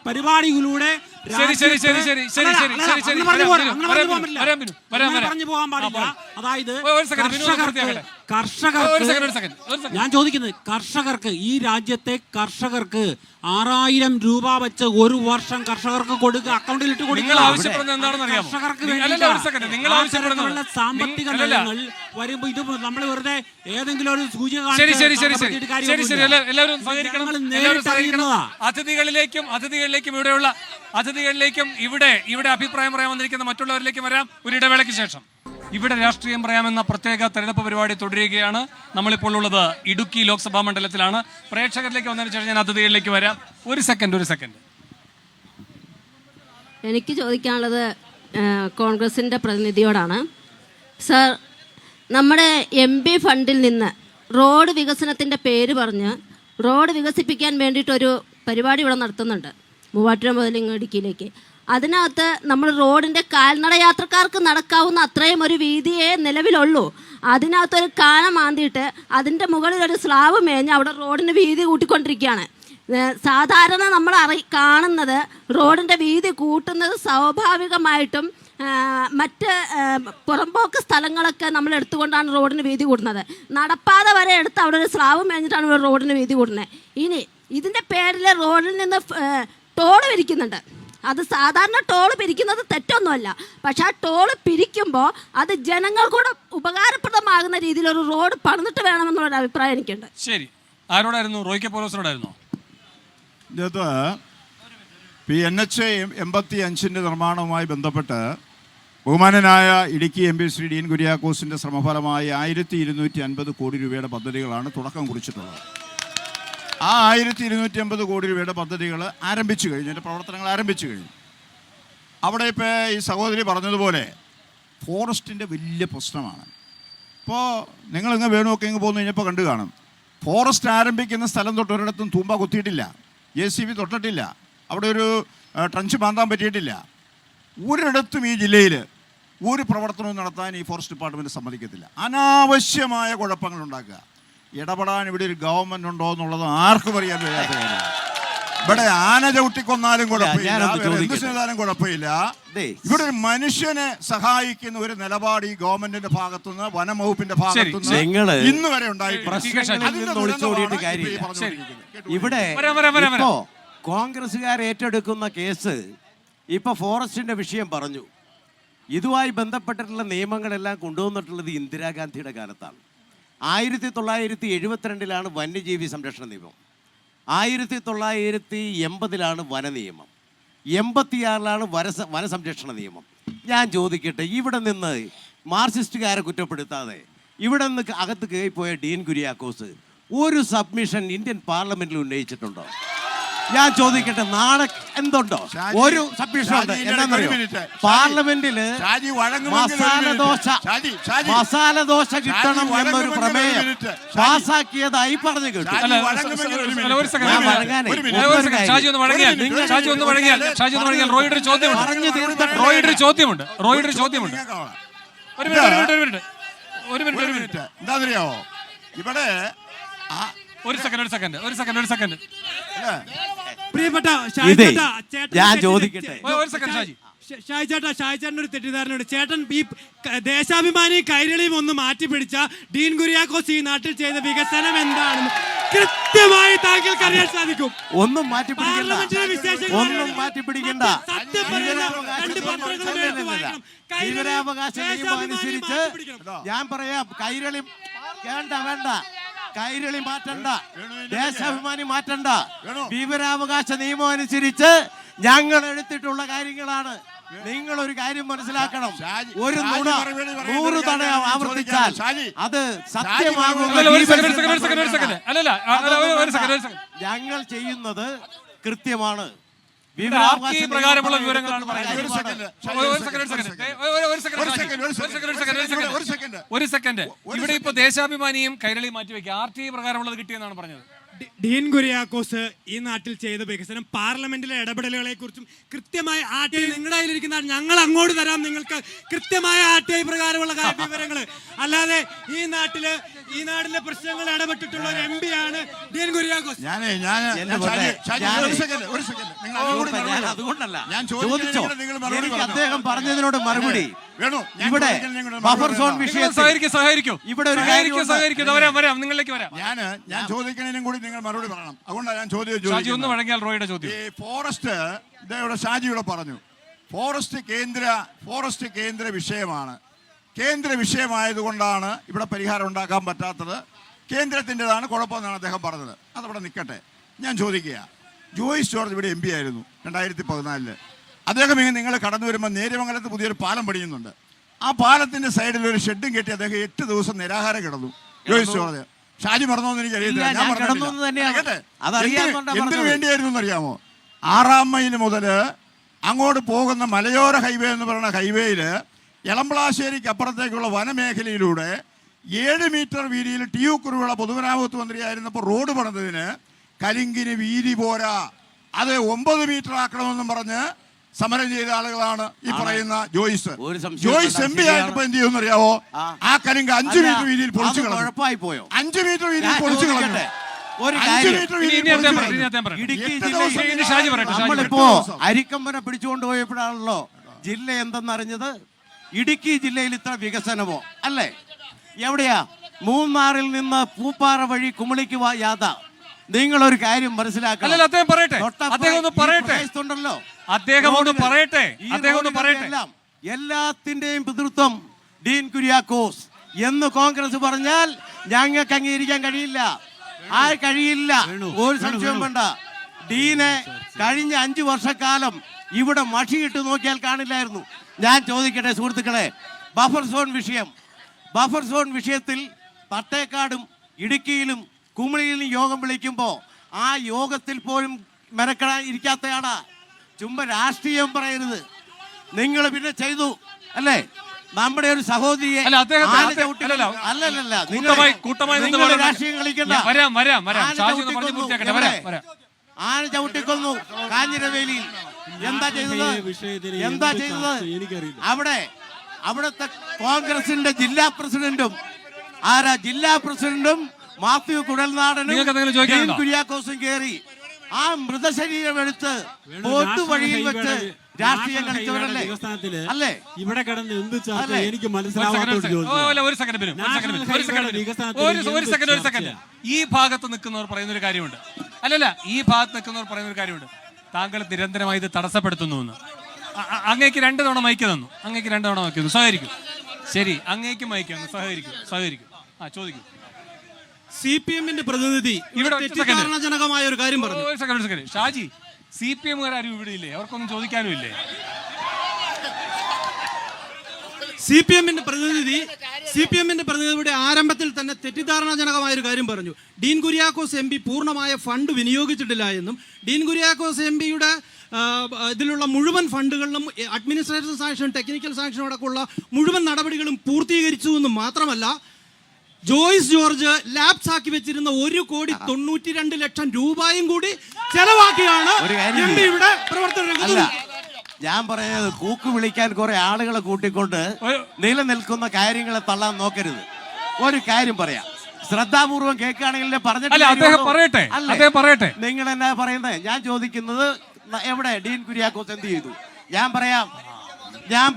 പരിപാടിയിലൂടെ പറഞ്ഞു പോകാൻ പാടില്ല. അതായത് ഞാൻ ചോദിക്കുന്നത് കർഷകർക്ക്, ഈ രാജ്യത്തെ കർഷകർക്ക് 6000 രൂപ വെച്ച് ഒരു വർഷം കർഷകർക്ക് കൊടുക്കുക, അക്കൗണ്ടിൽ ഇട്ട് കൊടുക്കുക. കർഷകർക്ക് വേണ്ടിയിട്ടുള്ള സാമ്പത്തിക നയങ്ങൾ വരുമ്പോ ഇത് നമ്മൾ വെറുതെ ഏതെങ്കിലും ഒരു സൂചന അതിഥികളിലേക്കും ഇവിടെ അഭിപ്രായം പറയാൻ വന്നിരിക്കുന്ന മറ്റുള്ളവരിലേക്കും വരാം ഒരു ഇടവേളയ്ക്ക് ശേഷം. ഇവിടെ രാഷ്ട്രീയം പറയാമെന്ന പ്രത്യേക തെരഞ്ഞെടുപ്പ് പരിപാടി തുടരുകയാണ്. നമ്മളിപ്പോൾ ഉള്ളത് ഇടുക്കി ലോക്സഭാ മണ്ഡലത്തിലാണ്. പ്രേക്ഷകരിലേക്ക് വന്നതിന് ശേഷം ഞാൻ അതിഥികളിലേക്ക് വരാം. ഒരു സെക്കൻഡ്. എനിക്ക് ചോദിക്കാനുള്ളത് കോൺഗ്രസിൻ്റെ പ്രതിനിധിയോടാണ്. സർ, നമ്മുടെ MP ഫണ്ടിൽ നിന്ന് റോഡ് വികസനത്തിൻ്റെ പേര് പറഞ്ഞ് റോഡ് വികസിപ്പിക്കാൻ വേണ്ടിയിട്ടൊരു പരിപാടി ഇവിടെ നടത്തുന്നുണ്ട്, മൂവാറ്റുപുഴ മുതൽ ഇടുക്കിയിലേക്ക്. അതിനകത്ത് നമ്മൾ റോഡിൻ്റെ കാൽനട യാത്രക്കാർക്ക് നടക്കാവുന്ന അത്രയും ഒരു വീതിയേ നിലവിലുള്ളൂ. അതിനകത്തൊരു കാന മാന്തിയിട്ട് അതിൻ്റെ മുകളിൽ ഒരു സ്ലാവ് മേഞ്ഞ് അവിടെ റോഡിന് വീതി കൂട്ടിക്കൊണ്ടിരിക്കുകയാണ്. സാധാരണ നമ്മൾ കാണുന്നത് റോഡിൻ്റെ വീതി കൂട്ടുന്നത് സ്വാഭാവികമായിട്ടും മറ്റ് പുറമ്പോക്ക് സ്ഥലങ്ങളൊക്കെ നമ്മൾ എടുത്തുകൊണ്ടാണ് റോഡിന് വീതി കൂടുന്നത്. നടപ്പാത വരെ എടുത്ത് അവിടെ ഒരു സ്ലാവ് മേഞ്ഞിട്ടാണ് ഇവിടെ റോഡിന് വീതി കൂടുന്നത്. ഇനി ഇതിൻ്റെ പേരിൽ റോഡിൽ നിന്ന് ടോള് പിരിക്കുന്നുണ്ട്. അത് സാധാരണ ടോള് പിരിക്കുന്നത് തെറ്റൊന്നുമല്ല, പക്ഷെ ആ ടോള് പിരിക്കുമ്പോൾ അത് ജനങ്ങൾക്കൂടെ ഉപകാരപ്രദമാകുന്ന രീതിയിൽ ഒരു റോഡ് പണിതിട്ട് വേണമെന്നുള്ളൊരു അഭിപ്രായം എനിക്കുണ്ട്. ശരി, ആരോടായിരുന്നു? റോയ്ക്ക് പോലോസിനോടായിരുന്നോ? ഇത് NH 85 നിർമ്മാണവുമായി ബന്ധപ്പെട്ട് ബഹുമാനനായ ഇടുക്കി MP ശ്രീ ഡീൻ കുര്യാക്കോസിൻ്റെ ശ്രമഫലമായി 1250 കോടി രൂപയുടെ പദ്ധതികളാണ് തുടക്കം കുറിച്ചിട്ടുള്ളത്. ആ 1250 കോടി രൂപയുടെ പദ്ധതികൾ ആരംഭിച്ചു കഴിഞ്ഞു, അതിൻ്റെ പ്രവർത്തനങ്ങൾ ആരംഭിച്ചു കഴിഞ്ഞു. അവിടെ ഇപ്പോൾ ഈ സഹോദരി പറഞ്ഞതുപോലെ ഫോറസ്റ്റിൻ്റെ വലിയ പ്രശ്നമാണ്. ഇപ്പോൾ നിങ്ങളിങ്ങ് വേണുമൊക്കെ ഇങ്ങ് പോന്നു കഴിഞ്ഞപ്പോൾ കണ്ടു കാണും, ഫോറസ്റ്റ് ആരംഭിക്കുന്ന സ്ഥലം തൊട്ട് ഒരിടത്തും തൂമ്പ കുത്തിയിട്ടില്ല, JCB തൊട്ടിട്ടില്ല, അവിടെ ഒരു ട്രഞ്ച് മാന്താൻ പറ്റിയിട്ടില്ല. ഒരിടത്തും ഈ ജില്ലയിൽ ഒരു പ്രവർത്തനവും നടത്താൻ ഈ ഫോറസ്റ്റ് ഡിപ്പാർട്ട്മെൻറ്റ് സമ്മതിക്കത്തില്ല. അനാവശ്യമായ കുഴപ്പങ്ങൾ ഉണ്ടാക്കുക. ഇടപെടാൻ ഇവിടെ ഒരു ഗവൺമെൻറ് ഉണ്ടോ എന്നുള്ളത് ആർക്കും അറിയാൻ കഴിയാത്ത കാര്യമാണ്. ഇവിടെ ആന ചവിട്ടിക്കൊന്നാലും കുഴപ്പമില്ല, എന്ത് ചെയ്താലും കുഴപ്പമില്ല. ഇവിടെ ഒരു മനുഷ്യനെ സഹായിക്കുന്ന ഒരു നിലപാട് ഈ ഗവൺമെന്റിന്റെ ഭാഗത്തുനിന്ന്, വനം വകുപ്പിന്റെ ഭാഗത്തുനിന്ന് ഇന്ന് വരെ ഉണ്ടായിട്ടില്ല. ഇവിടെ ഇപ്പോ കോൺഗ്രസുകാർ ഏറ്റെടുക്കുന്ന കേസ് ഇപ്പൊ ഫോറസ്റ്റിന്റെ വിഷയം പറഞ്ഞു. ഇതുമായി ബന്ധപ്പെട്ടിട്ടുള്ള നിയമങ്ങളെല്ലാം കൊണ്ടുവന്നിട്ടുള്ളത് ഇന്ദിരാഗാന്ധിയുടെ കാലത്താണ്. 1972 വന്യജീവി സംരക്ഷണ നിയമം, 1980 വന നിയമം, 86 വനസംരക്ഷണ നിയമം. ഞാൻ ചോദിക്കട്ടെ, ഇവിടെ നിന്ന് മാർക്സിസ്റ്റുകാരെ കുറ്റപ്പെടുത്താതെ ഇവിടെ നിന്ന് അകത്ത് കയറിപ്പോയ ഡീൻ കുര്യാക്കോസ് ഒരു സബ്മിഷൻ ഇന്ത്യൻ പാർലമെന്റിൽ ഉന്നയിച്ചിട്ടുണ്ടോ? ഞാൻ ചോദിക്കട്ടെ, നാളെ എന്തുണ്ടോ? ഒരു സബ്മിഷൻ ഉണ്ട്. എന്താണെന്നറിയോ? പാർലമെന്റില് മസാലദോശ കിട്ടണം എന്നൊരു പ്രമേയം പാസാക്കിയതായി പറഞ്ഞു കേട്ടു. എന്താണെന്നറിയാവോ? ഇവിടെ ഒരു സെക്കൻഡ് പ്രിയപ്പെട്ട ഞാൻ ചോദിക്കട്ടെ, ഷായിച്ചേട്ടൻ ഒരു തെറ്റിദ്ധാരണയുണ്ട്. ചേട്ടൻ ഈ ദേശാഭിമാനി കൈരളിയും ഒന്ന് മാറ്റി പിടിച്ച ഡീൻ കുര്യാക്കോസ് ഈ നാട്ടിൽ ചെയ്ത വികസനം എന്താണെന്ന് കൃത്യമായി താങ്കൾക്ക് അറിയാൻ സാധിക്കും. ഒന്നും മാറ്റി പിടിക്കണ്ട. വിവരാവകാശ നിയമം അനുസരിച്ച് ഞാൻ പറയാം, കൈരളി വേണ്ട, കൈരളി മാറ്റണ്ട, ദേശാഭിമാനി മാറ്റണ്ട. വിവരാവകാശ നിയമം അനുസരിച്ച് ഞങ്ങൾ എടുത്തിട്ടുള്ള കാര്യങ്ങളാണ്. നിങ്ങൾ ഒരു കാര്യം മനസ്സിലാക്കണം, ഒരു നുണ 100 തവണ ആവർത്തിച്ചാൽ അത് സത്യമാകും. ഞങ്ങൾ ചെയ്യുന്നത് കൃത്യമാണ്. ആർടി പ്രകാരമുള്ള വിവരങ്ങളാണ് പറയുന്നത്. ഒരു സെക്കൻഡ്. ഇവിടെ ഇപ്പൊ ദേശാഭിമാനിയും കൈരളിയും മാറ്റിവെക്കുക. ആർടി പ്രകാരമുള്ളത് കിട്ടിയെന്നാണ് പറഞ്ഞത്. ഡീൻ കുര്യാക്കോസ് ഈ നാട്ടിൽ ചെയ്ത വികസനം, പാർലമെന്റിലെ ഇടപെടലുകളെ കുറിച്ചും കൃത്യമായ RTI നിങ്ങളുടെ കയ്യിലിരിക്കുന്ന ഞങ്ങൾ അങ്ങോട്ട് തരാം നിങ്ങൾക്ക് കൃത്യമായ RTI പ്രകാരമുള്ള വിവരങ്ങൾ. അല്ലാതെ ഈ നാട്ടിലെ പ്രശ്നങ്ങൾ ഇടപെട്ടിട്ടുള്ള ഒരു MP ആണ് ഡീൻ കുര്യാക്കോസ്. അതുകൊണ്ടല്ല ചോദിച്ചോ, എനിക്ക് അദ്ദേഹം പറഞ്ഞതിനോട് മറുപടി. ഇവിടെ ബഫർ സോൺ വിഷയത്തിൽ ഇവിടെ ഒരു കാര്യം നിങ്ങളിലേക്ക് വരാം. ഞാൻ ചോദിക്കുന്നതിനും കൂടി നിങ്ങൾ മറുപടി പറയണം. അതുകൊണ്ടാണ് ഞാൻ ചോദ്യം വഴങ്ങിയാൽ റോയുടെ ചോദ്യം. ഈ ഫോറസ്റ്റ് ഇവിടെ ഷാജിയുടെ പറഞ്ഞു, ഫോറസ്റ്റ് കേന്ദ്ര വിഷയമാണ്. കേന്ദ്ര വിഷയമായതുകൊണ്ടാണ് ഇവിടെ പരിഹാരം ഉണ്ടാക്കാൻ പറ്റാത്തത്. കേന്ദ്രത്തിൻ്റെതാണ് കുഴപ്പമെന്നാണ് അദ്ദേഹം പറഞ്ഞത്. അതവിടെ നിൽക്കട്ടെ. ഞാൻ ചോദിക്കുക, ജോയിസ് ജോർജ് ഇവിടെ MP ആയിരുന്നു 2014. അദ്ദേഹം നിങ്ങൾ കടന്നു വരുമ്പോൾ നേര്യമംഗലത്ത് പുതിയൊരു പാലം പണിയുന്നുണ്ട്. ആ പാലത്തിന്റെ സൈഡിൽ ഒരു ഷെഡും കെട്ടി അദ്ദേഹം 8 ദിവസം നിരാഹാരം കിടന്നു. ജോയിസ് ജോർജ് ഷാജി പറഞ്ഞോന്ന് എനിക്ക് അറിയത്തില്ല. എന്തിനു വേണ്ടിയായിരുന്നു എന്നറിയാമോ? 6 മൈൽ മുതൽ അങ്ങോട്ട് പോകുന്ന മലയോര ഹൈവേ എന്ന് പറയുന്ന ഹൈവേയിൽ എളമ്പളാശ്ശേരിക്ക് അപ്പുറത്തേക്കുള്ള വനമേഖലയിലൂടെ 7 മീറ്റർ വീതിയിൽ TU കുറുവിള പൊതുമരാമത്ത് മന്ത്രിയായിരുന്നപ്പോൾ റോഡ് പണിതതിന് കരിങ്കിന് വീതി പോരാ, അത് 9 മീറ്റർ ആക്കണമെന്നും പറഞ്ഞ് സമരം ചെയ്ത ആളുകളാണ് ഈ പറയുന്ന ജോയിസ്. MP ആയിട്ട് എന്ത് ചെയ്യുമെന്ന് അറിയാവോ? ആ കരിങ്ക് 5 മീറ്റർ വീതിയിൽ പൊളിച്ചു കളഞ്ഞു. 5 മീറ്റർ വീതിയിൽ പൊളിച്ചു കളഞ്ഞു. നമ്മളിപ്പോ അരിക്കമ്പന പിടിച്ചുകൊണ്ട് പോയപ്പോഴാണല്ലോ ജില്ല എന്തെന്നറിഞ്ഞത്. ഇടുക്കി ജില്ലയിൽ ഇത്ര വികസനമോ അല്ലേ? എവിടെയാ? മൂന്നാറിൽ നിന്ന് പൂപ്പാറ വഴി കുമളിക്ക് യാത. നിങ്ങളൊരു കാര്യം മനസ്സിലാക്കണം. എല്ലാത്തിന്റെയും പിതൃത്വം ഡീൻ കുര്യാക്കോസ് എന്ന് കോൺഗ്രസ് പറഞ്ഞാൽ ഞങ്ങൾക്ക് അംഗീകരിക്കാൻ കഴിയില്ല. കഴിയില്ല, ഒരു സംശയവും വേണ്ട. ഡീനെ കഴിഞ്ഞ 5 വർഷക്കാലം ഇവിടെ മഷിയിട്ട് നോക്കിയാൽ കാണില്ലായിരുന്നു. ഞാൻ ചോദിക്കട്ടെ സുഹൃത്തുക്കളെ, ബഫർ സോൺ വിഷയത്തിൽ പട്ടേക്കാടും ഇടുക്കിയിലും കുമളിയിലും യോഗം വിളിക്കുമ്പോൾ ആ യോഗത്തിൽ പോലും മെനക്കെടാൻ ഇരിക്കാത്തയാടാ. ചുമ്മാ രാഷ്ട്രീയം പറയരുത്. നിങ്ങൾ പിന്നെ ചെയ്തു അല്ലേ? നമ്മുടെ ഒരു സഹോദരിയെ രാഷ്ട്രീയം കളിക്കണ്ട. ആന ചവിട്ടിക്കൊന്നു കാഞ്ഞിരവേലിയിൽ. എന്താ ചെയ്തത്? അവിടുത്തെ കോൺഗ്രസിന്റെ ജില്ലാ പ്രസിഡന്റും മാത്യു കുഴൽനാടനും കുര്യാക്കോസും കയറി ആ മൃതശരീരം എടുത്ത് പൊതുവഴിയിൽ വെച്ച് രാഷ്ട്രീയം കളിച്ചവരല്ലേ? അല്ലേ? ഇവിടെ കിടന്ന് എന്ത് എനിക്ക് മനസ്സിലാവാത്ത. ഈ ഭാഗത്ത് നിൽക്കുന്നവർ പറയുന്നൊരു കാര്യമുണ്ട്. ഈ ഭാഗത്ത് നിൽക്കുന്നവർ പറയുന്നൊരു കാര്യമുണ്ട്. താങ്കൾ നിരന്തരമായി ഇത് തടസ്സപ്പെടുത്തുന്നു എന്ന്. അങ്ങേക്ക് 2 തവണ മൈക്ക് തന്നു. സഹകരിക്കും. ശരി, അങ്ങേക്ക് മൈക്ക് തന്നു. സഹകരിക്കും. ചോദിക്കും. CPM-ന്റെ പ്രതിനിധി ഇവിടെ തെറ്റിദ്ധാരണജനകമായ ഒരു കാര്യം പറഞ്ഞു. ഒരു സെക്കൻഡ് ഷാജി, CPM-കാരും ഇവിടെ ഇല്ലേ? അവർക്കൊന്നും ചോദിക്കാനും ഇല്ലേ? CPM-ന്റെ പ്രതിനിധി ഇവിടെ ആരംഭത്തിൽ തന്നെ തെറ്റിദ്ധാരണജനകമായ ഒരു കാര്യം പറഞ്ഞു. ഡീൻ കുര്യാക്കോസ് MP പൂർണ്ണമായ ഫണ്ട് വിനിയോഗിച്ചിട്ടില്ല എന്നും ഡീൻ കുര്യാക്കോസ് MPയുടെ ഇതിലുള്ള മുഴുവൻ ഫണ്ടുകളിലും അഡ്മിനിസ്ട്രേറ്റീവ് സാങ്ഷൻ, ടെക്നിക്കൽ സാങ്ഷൻ അടക്കമുള്ള മുഴുവൻ നടപടികളും പൂർത്തീകരിച്ചു എന്നും മാത്രമല്ല, ജോയിസ് ജോർജ് ലാപ്സ് ആക്കി വെച്ചിരുന്ന 1,92,00,000 രൂപയും കൂടി ചെലവാക്കിയാണ് MP ഇവിടെ പ്രവർത്തനം. ഞാൻ പറയുന്നത് കൂക്ക് വിളിക്കാൻ കുറെ ആളുകളെ കൂട്ടിക്കൊണ്ട് നിലനിൽക്കുന്ന കാര്യങ്ങളെ തള്ളാൻ നോക്കരുത്. ഒരു കാര്യം പറയാം, ശ്രദ്ധാപൂർവം കേൾക്കുകയാണെങ്കിൽ പറയട്ടെ. നിങ്ങൾ എന്നാ പറയുന്നത്? ഞാൻ ചോദിക്കുന്നത് എവിടെ ഡീൻ കുര്യാക്കോസ് എന്ത് ചെയ്തു? ഞാൻ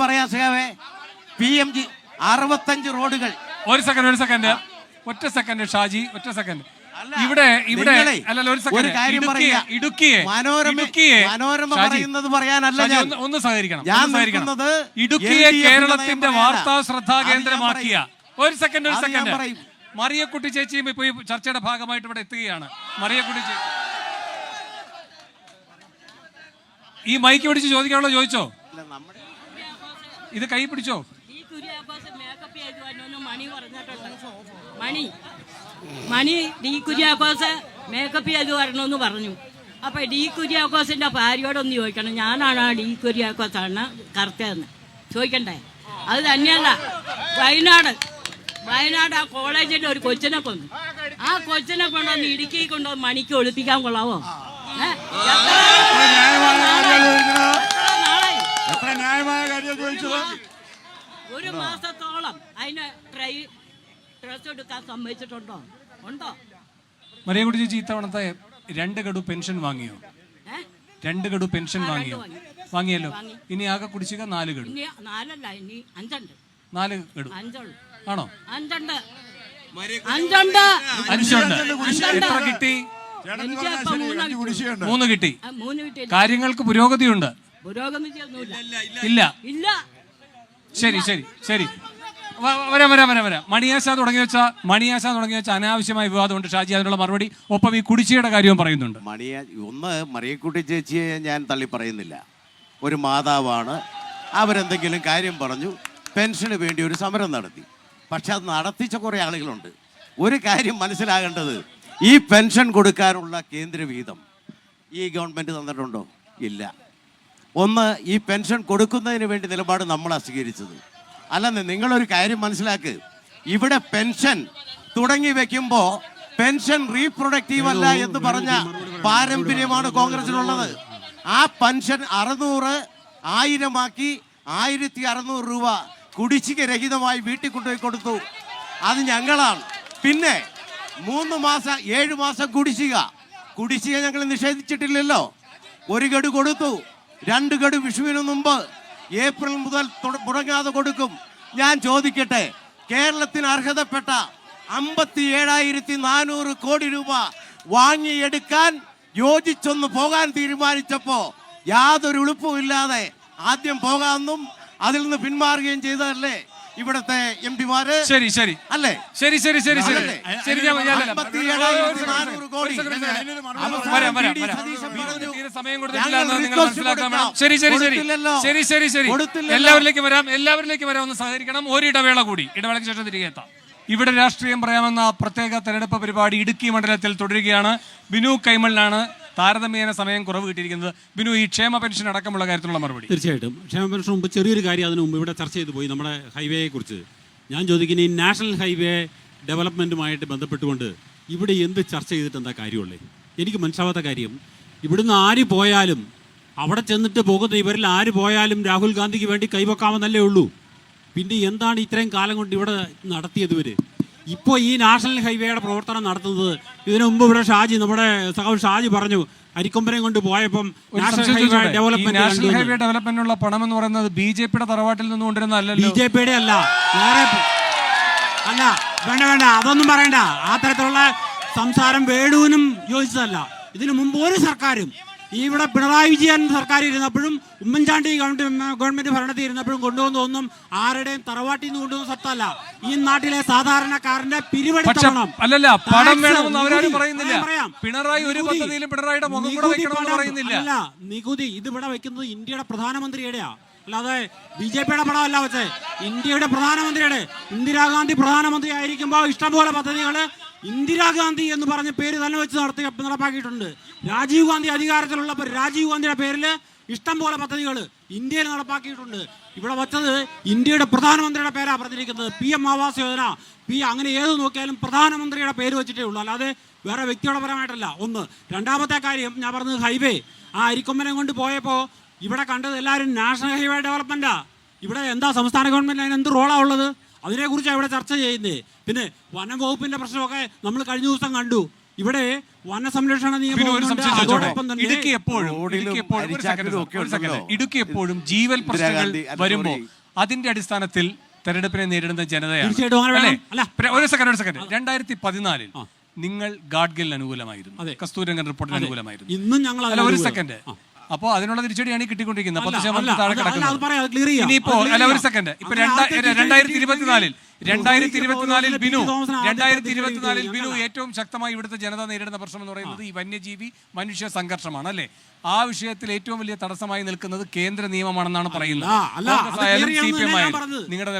പറയാം സഖാവേ, PMG 65 റോഡുകൾ. ഒരു സെക്കൻഡ് ഷാജി, ഒറ്റ സെക്കൻഡ്. ഇവിടെ ഒരു കാര്യം പറയാ, മനോരമ പറയുന്നത് പറയാനല്ല ഒന്ന് സഹകരിക്കണം. ഇടുക്കിയെ കേരളത്തിന്റെ വാർത്താ ശ്രദ്ധാ കേന്ദ്രമാക്കിയ ഒരു സെക്കൻഡ് മറിയക്കുട്ടി ചേച്ചിയും ഇപ്പൊ ഈ ചർച്ചയുടെ ഭാഗമായിട്ട് ഇവിടെ എത്തുകയാണ്. മറിയക്കുട്ടി ചേച്ചി, ഈ മൈക്ക് പിടിച്ച് ചോദിക്കാനുള്ള ചോദിച്ചോ? ഇത് കൈ പിടിച്ചോ? മണി ഡി കുര്യാക്കോസ് മേക്കപ്പ് ചെയ്ത് വരണമെന്ന് പറഞ്ഞു. അപ്പോൾ ഡി കുര്യാക്കോസിൻ്റെ ഭാര്യയോടൊന്ന് ചോദിക്കണം, ഞാനാണ് ഡി കുര്യാക്കോസാണ് കറുത്തതെന്ന് ചോദിക്കണ്ടേ? അത് തന്നെയല്ല, വയനാട് ആ കോളേജിൽ ഒരു കൊച്ചിനെ കൊന്നു. ആ കൊച്ചിനെ കൊണ്ടുവന്ന് ഇടുക്കി കൊണ്ടുവന്ന് മണിക്ക് ഒളിപ്പിക്കാൻ കൊള്ളാവോ? ഒരു മാസത്തോളം അതിന് ഡ്രസ് എടുക്കാൻ സമ്മതിച്ചിട്ടുണ്ടോ? ഉണ്ടോ? മറിയക്കുട്ടി ചേച്ചി ഇത്തവണത്തെ 2 ഗഡു പെൻഷൻ വാങ്ങിയോ? 2 ഗഡു പെൻഷൻ വാങ്ങിയോ? വാങ്ങിയല്ലോ. ഇനി ആകെ കുടിശ്ശിക 4 ഗഡു. ഇനി 4 അല്ല, ഇനി 5 ഉണ്ട്. 4 ഗഡു 5 ഉള്ളു. ആണോ? 5 ഉണ്ട്. 5 ഉണ്ട്. എത്ര കിട്ടി? 3 കിട്ടി. 3 കിട്ടി. കാര്യങ്ങൾക്ക് പുരോഗതിയുണ്ട്. പുരോഗമിച്ചൊന്നുമില്ല. ഇല്ല. ഇല്ല. ശരി ശരി ശരി, വരാം. മണിയാശ തുടങ്ങി വെച്ച അനാവശ്യമായ വിവാദമുണ്ട്. ഷാജി അതിനുള്ള മറുപടി, ഒപ്പം ഈ കുടിശ്ശികയുടെ കാര്യവും പറയുന്നുണ്ട്. മറിയക്കുട്ടി ചേച്ചിയെ ഞാൻ തള്ളി പറയുന്നില്ല. ഒരു മാതാവാണ്, അവരെന്തെങ്കിലും കാര്യം പറഞ്ഞു, പെൻഷന് വേണ്ടി ഒരു സമരം നടത്തി. പക്ഷെ അത് നടത്തിച്ച കുറേ ആളുകളുണ്ട്. ഒരു കാര്യം മനസ്സിലാകേണ്ടത്, ഈ പെൻഷൻ കൊടുക്കാനുള്ള കേന്ദ്ര വിഹിതം ഈ ഗവൺമെൻറ് തന്നിട്ടുണ്ടോ? ഇല്ല. ഈ പെൻഷൻ കൊടുക്കുന്നതിന് വേണ്ടി നിലപാട് നമ്മളാണ് സ്വീകരിച്ചത്. അല്ലെന്ന് നിങ്ങളൊരു കാര്യം മനസ്സിലാക്ക്, ഇവിടെ പെൻഷൻ തുടങ്ങി വെക്കുമ്പോൾ പെൻഷൻ റീപ്രൊഡക്റ്റീവ് അല്ല എന്ന് പറഞ്ഞ പാരമ്പര്യമാണ് കോൺഗ്രസിനുള്ളത്. ആ പെൻഷൻ 600 1000 1600 രൂപ കുടിശ്ശിക രഹിതമായി വീട്ടിൽ കൊണ്ടുപോയി കൊടുത്തു. അത് ഞങ്ങളാണ്. പിന്നെ 3 മാസം 7 മാസം കുടിശ്ശിക ഞങ്ങൾ നിഷേധിച്ചിട്ടില്ലല്ലോ. 1 ഗഡു കൊടുത്തു, 2 ഗഡു വിഷുവിന് മുമ്പ് ഏപ്രിൽ മുതൽ മുടങ്ങാതെ കൊടുക്കും. ഞാൻ ചോദിക്കട്ടെ, കേരളത്തിന് അർഹതപ്പെട്ട 57,400 കോടി രൂപ വാങ്ങിയെടുക്കാൻ യോജിച്ചൊന്ന് പോകാൻ തീരുമാനിച്ചപ്പോൾ യാതൊരു എളുപ്പമില്ലാതെ ആദ്യം പോകാമെന്നും അതിൽ നിന്ന് പിന്മാറുകയും ചെയ്തതല്ലേ ഇവിടുത്തെ എംപിമാര്? ശരി ശരി അല്ലേ? ശരി. സമയം കൊടുത്തിട്ടില്ല, നിങ്ങൾ മനസ്സിലാക്കാൻ വേണം. ശരി. എല്ലാവരിലേക്കും വരാം, ഒന്ന് സഹകരിക്കണം. ഒരിടവേള കൂടി, ഇടവേളയ്ക്ക് ശേഷം തിരികെ എത്താം. ഇവിടെ രാഷ്ട്രീയം പറയാമെന്ന പ്രത്യേക തെരഞ്ഞെടുപ്പ് പരിപാടി ഇടുക്കി മണ്ഡലത്തിൽ തുടരുകയാണ്. ബിനു കൈമളിനാണ് താരതമ്യേന സമയം കുറവ് കിട്ടിയിരിക്കുന്നത്. ബിനു, ഈ ക്ഷേമ പെൻഷൻ അടക്കമുള്ള കാര്യത്തിലുള്ള മറുപടി. തീർച്ചയായിട്ടും ക്ഷേമ പെൻഷൻ മുമ്പ് ചെറിയൊരു കാര്യം അതിന് മുമ്പ് ഇവിടെ ചർച്ച ചെയ്തു പോയി, നമ്മുടെ ഹൈവേയെ കുറിച്ച്. ഞാൻ ചോദിക്കുന്ന ഈ നാഷണൽ ഹൈവേ ഡെവലപ്മെൻറ്റുമായിട്ട് ബന്ധപ്പെട്ടുകൊണ്ട് ഇവിടെ എന്ത് ചർച്ച ചെയ്തിട്ട് എന്താ കാര്യമുള്ളേ? എനിക്ക് മനസ്സിലാവാത്ത കാര്യം, ഇവിടുന്ന് ആര് പോയാലും അവിടെ ചെന്നിട്ട് പോകുന്ന ഇവരിൽ ആര് പോയാലും രാഹുൽ ഗാന്ധിക്ക് വേണ്ടി കൈവെക്കാമെന്നല്ലേ ഉള്ളൂ. പിന്നെ എന്താണ് ഇത്രയും കാലം കൊണ്ട് ഇവിടെ നടത്തിയത് ഇവർ? ഇപ്പോൾ ഈ നാഷണൽ ഹൈവേയുടെ പ്രവർത്തനം നടത്തുന്നത്, ഇതിനു മുമ്പ് ഇവിടെ നമ്മുടെ സഹോദരൻ ഷാജി പറഞ്ഞു, അരിക്കൊമ്പരം കൊണ്ട് പോയപ്പം നാഷണൽ ഹൈവേ ഡെവലപ്മെന്റിനുള്ള പണം എന്ന് പറയുന്നത് BJP-യുടെ തറവാട്ടിൽ നിന്ന് കൊണ്ടുവരുന്നതല്ലോ. BJP-യുടെ അല്ല, വേറെ അല്ല. വേണ്ട, അതൊന്നും പറയണ്ട. ആ തരത്തിലുള്ള സംസാരം വേണുവിനും യോജിച്ചതല്ല. ഇതിനു മുമ്പ് ഒരു സർക്കാരും, ഇവിടെ പിണറായി വിജയൻ സർക്കാർ ഇരുന്നപ്പോഴും ഉമ്മൻചാണ്ടി ഗവൺമെന്റ് ഭരണത്തിൽ ഇരുന്നപ്പോഴും കൊണ്ടുവന്നൊന്നും ആരുടെയും തറവാട്ടിൽ നിന്ന് കൊണ്ടുവന്ന സ്വത്തല്ല. ഈ നാട്ടിലെ സാധാരണക്കാരന്റെ പിരിവെടുക്കണം. അല്ലല്ല, പണം വേണമെന്ന് അവരാരും പറയുന്നില്ല. പിണറായി ഒരു പദ്ധതിയിലും പിണറായിയുടെ മുഖം കൂടെ വെക്കണമെന്ന് പറയുന്നില്ല. അല്ല, നികുതി ഇതിവിടെ വെക്കുന്നത് ഇന്ത്യയുടെ പ്രധാനമന്ത്രിയുടെയാ, അല്ലാതെ BJP-യുടെ പണമല്ല വെച്ചേ. ഇന്ത്യയുടെ പ്രധാനമന്ത്രിയുടെ, ഇന്ദിരാഗാന്ധി പ്രധാനമന്ത്രി ആയിരിക്കുമ്പോൾ ഇഷ്ടംപോലെ പദ്ധതികൾ ഇന്ദിരാഗാന്ധി എന്ന് പറഞ്ഞ പേര് തന്നെ വെച്ച് നടപ്പാക്കിയിട്ടുണ്ട്. രാജീവ് ഗാന്ധി അധികാരത്തിലുള്ളപ്പോൾ രാജീവ് ഗാന്ധിയുടെ പേരിൽ ഇഷ്ടം പോലെ പദ്ധതികൾ ഇന്ത്യയിൽ നടപ്പാക്കിയിട്ടുണ്ട്. ഇവിടെ വച്ചത് ഇന്ത്യയുടെ പ്രധാനമന്ത്രിയുടെ പേരാണ് പറഞ്ഞിരിക്കുന്നത്. PM ആവാസ് യോജന, അങ്ങനെ ഏത് നോക്കിയാലും പ്രധാനമന്ത്രിയുടെ പേര് വെച്ചിട്ടേ ഉള്ളൂ, അല്ലാതെ വേറെ വ്യക്തിയുടെ പരമായിട്ടല്ല. ഒന്ന്. രണ്ടാമത്തെ കാര്യം ഞാൻ പറഞ്ഞത് ഹൈവേ. ആ അരിക്കൊമ്പനം കൊണ്ട് പോയപ്പോൾ ഇവിടെ കണ്ടത് എല്ലാവരും നാഷണൽ ഹൈവേ ഡെവലപ്മെൻറ്റാ. ഇവിടെ എന്താ സംസ്ഥാന ഗവൺമെൻറ് അതിന് എന്ത് റോളാണ് ഉള്ളത്? അതിനെക്കുറിച്ചാണ് ഇവിടെ ചർച്ച ചെയ്യുന്നത്. പിന്നെ വനം വകുപ്പിന്റെ പ്രശ്നമൊക്കെ നമ്മൾ കഴിഞ്ഞ ദിവസം കണ്ടു. ഇവിടെ വനസംരക്ഷണ നിയമം ഇടുക്കി എപ്പോഴും ജീവൽ പ്രശ്നങ്ങൾ വരുമ്പോൾ അതിന്റെ അടിസ്ഥാനത്തിൽ തെരഞ്ഞെടുപ്പിനെ നേരിടുന്ന ജനതയാണ്. ഒരു സെക്കൻഡ് 2014 നിങ്ങൾ ഗാഡ്ഗിലിന് അനുകൂലമായിരുന്നു, കസ്തൂരിരംഗൻ റിപ്പോർട്ടിന് അനുകൂലമായിരുന്നു. ഇന്നും ഞങ്ങൾ ഒരു സെക്കൻഡ്. അപ്പോൾ അതിനുള്ള തിരിച്ചടിയാണ് കിട്ടിക്കൊണ്ടിരിക്കുന്നത്. 10% താഴെ കിടക്കുന്നത്. ഇനിയിപ്പോ ഒരു സെക്കൻഡ്, ഇപ്പൊ 2024 ബിനു ഏറ്റവും ശക്തമായി ഇവിടുത്തെ ജനത നേരിടുന്ന പ്രശ്നം എന്ന് പറയുന്നത് ഈ വന്യജീവി മനുഷ്യ സംഘർഷമാണ്, അല്ലേ? ആ വിഷയത്തിൽ ഏറ്റവും വലിയ തടസ്സമായി നിൽക്കുന്നത് കേന്ദ്ര നിയമമാണെന്നാണ് പറയുന്നത്. നിങ്ങളുടെ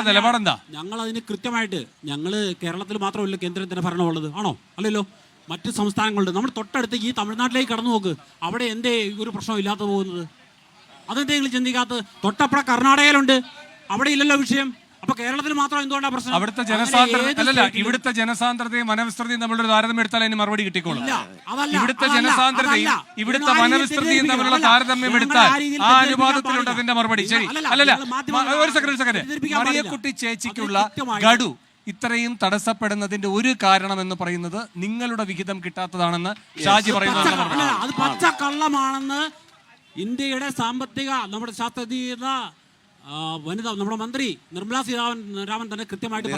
നിലപാടെന്താ? ഞങ്ങൾ അതിന് കൃത്യമായിട്ട്, ഞങ്ങള് കേരളത്തിൽ മാത്രമല്ല കേന്ദ്രത്തിന്റെ ഭരണമുള്ളത്, ആണോ? അല്ലല്ലോ. മറ്റ് സംസ്ഥാനങ്ങളുണ്ട്. നമ്മൾ തൊട്ടടുത്ത് ഈ തമിഴ്നാട്ടിലേക്ക് കടന്നു നോക്ക്, അവിടെ എന്തേ ഒരു പ്രശ്നം ഇല്ലാത്ത പോകുന്നത്? അതെന്തെങ്കിലും ചിന്തിക്കാത്ത? തൊട്ടപ്പുറം കർണാടകയിലുണ്ട്, അവിടെ ഇല്ലല്ലോ വിഷയം. അപ്പൊ കേരളത്തിൽ മാത്രം എന്തുകൊണ്ടാണ് പ്രശ്നം? അവിടുത്തെ ഇവിടുത്തെ ജനസാന്ദ്രതയും മനവിസ്തൃതിയും തമ്മിലുള്ള താരതമ്യം എടുത്താൽ അതിന് മറുപടി കിട്ടിക്കോളും. ഇവിടുത്തെ ജനസാന്ദ്രതയും ഇവിടുത്തെ മനവിസ്തൃതിയും തമ്മിലുള്ള താരതമ്യം എടുത്താൽ ആ അനുപാതത്തിലുണ്ട് അതിന്റെ മറുപടി. ശരി, അല്ലല്ല, ഒരു സെക്കൻഡ്. മറിയക്കുട്ടി ചേച്ചിക്കുള്ള ഗഡു ഇത്രയും തടസ്സപ്പെടുന്നതിന്റെ ഒരു കാരണം എന്ന് പറയുന്നത് നിങ്ങളുടെ വിഹിതം കിട്ടാത്തതാണെന്ന് ഷാജി പറയുന്നത്. അത് പച്ചക്കള്ളമാണെന്ന് ഇന്ത്യയുടെ സാമ്പത്തിക നമ്മുടെ ശാസ്ത്രീയത വനിത നമ്മുടെ മന്ത്രി നിർമ്മലാ സീതാരാമൻ തന്നെ കൃത്യമായിട്ട്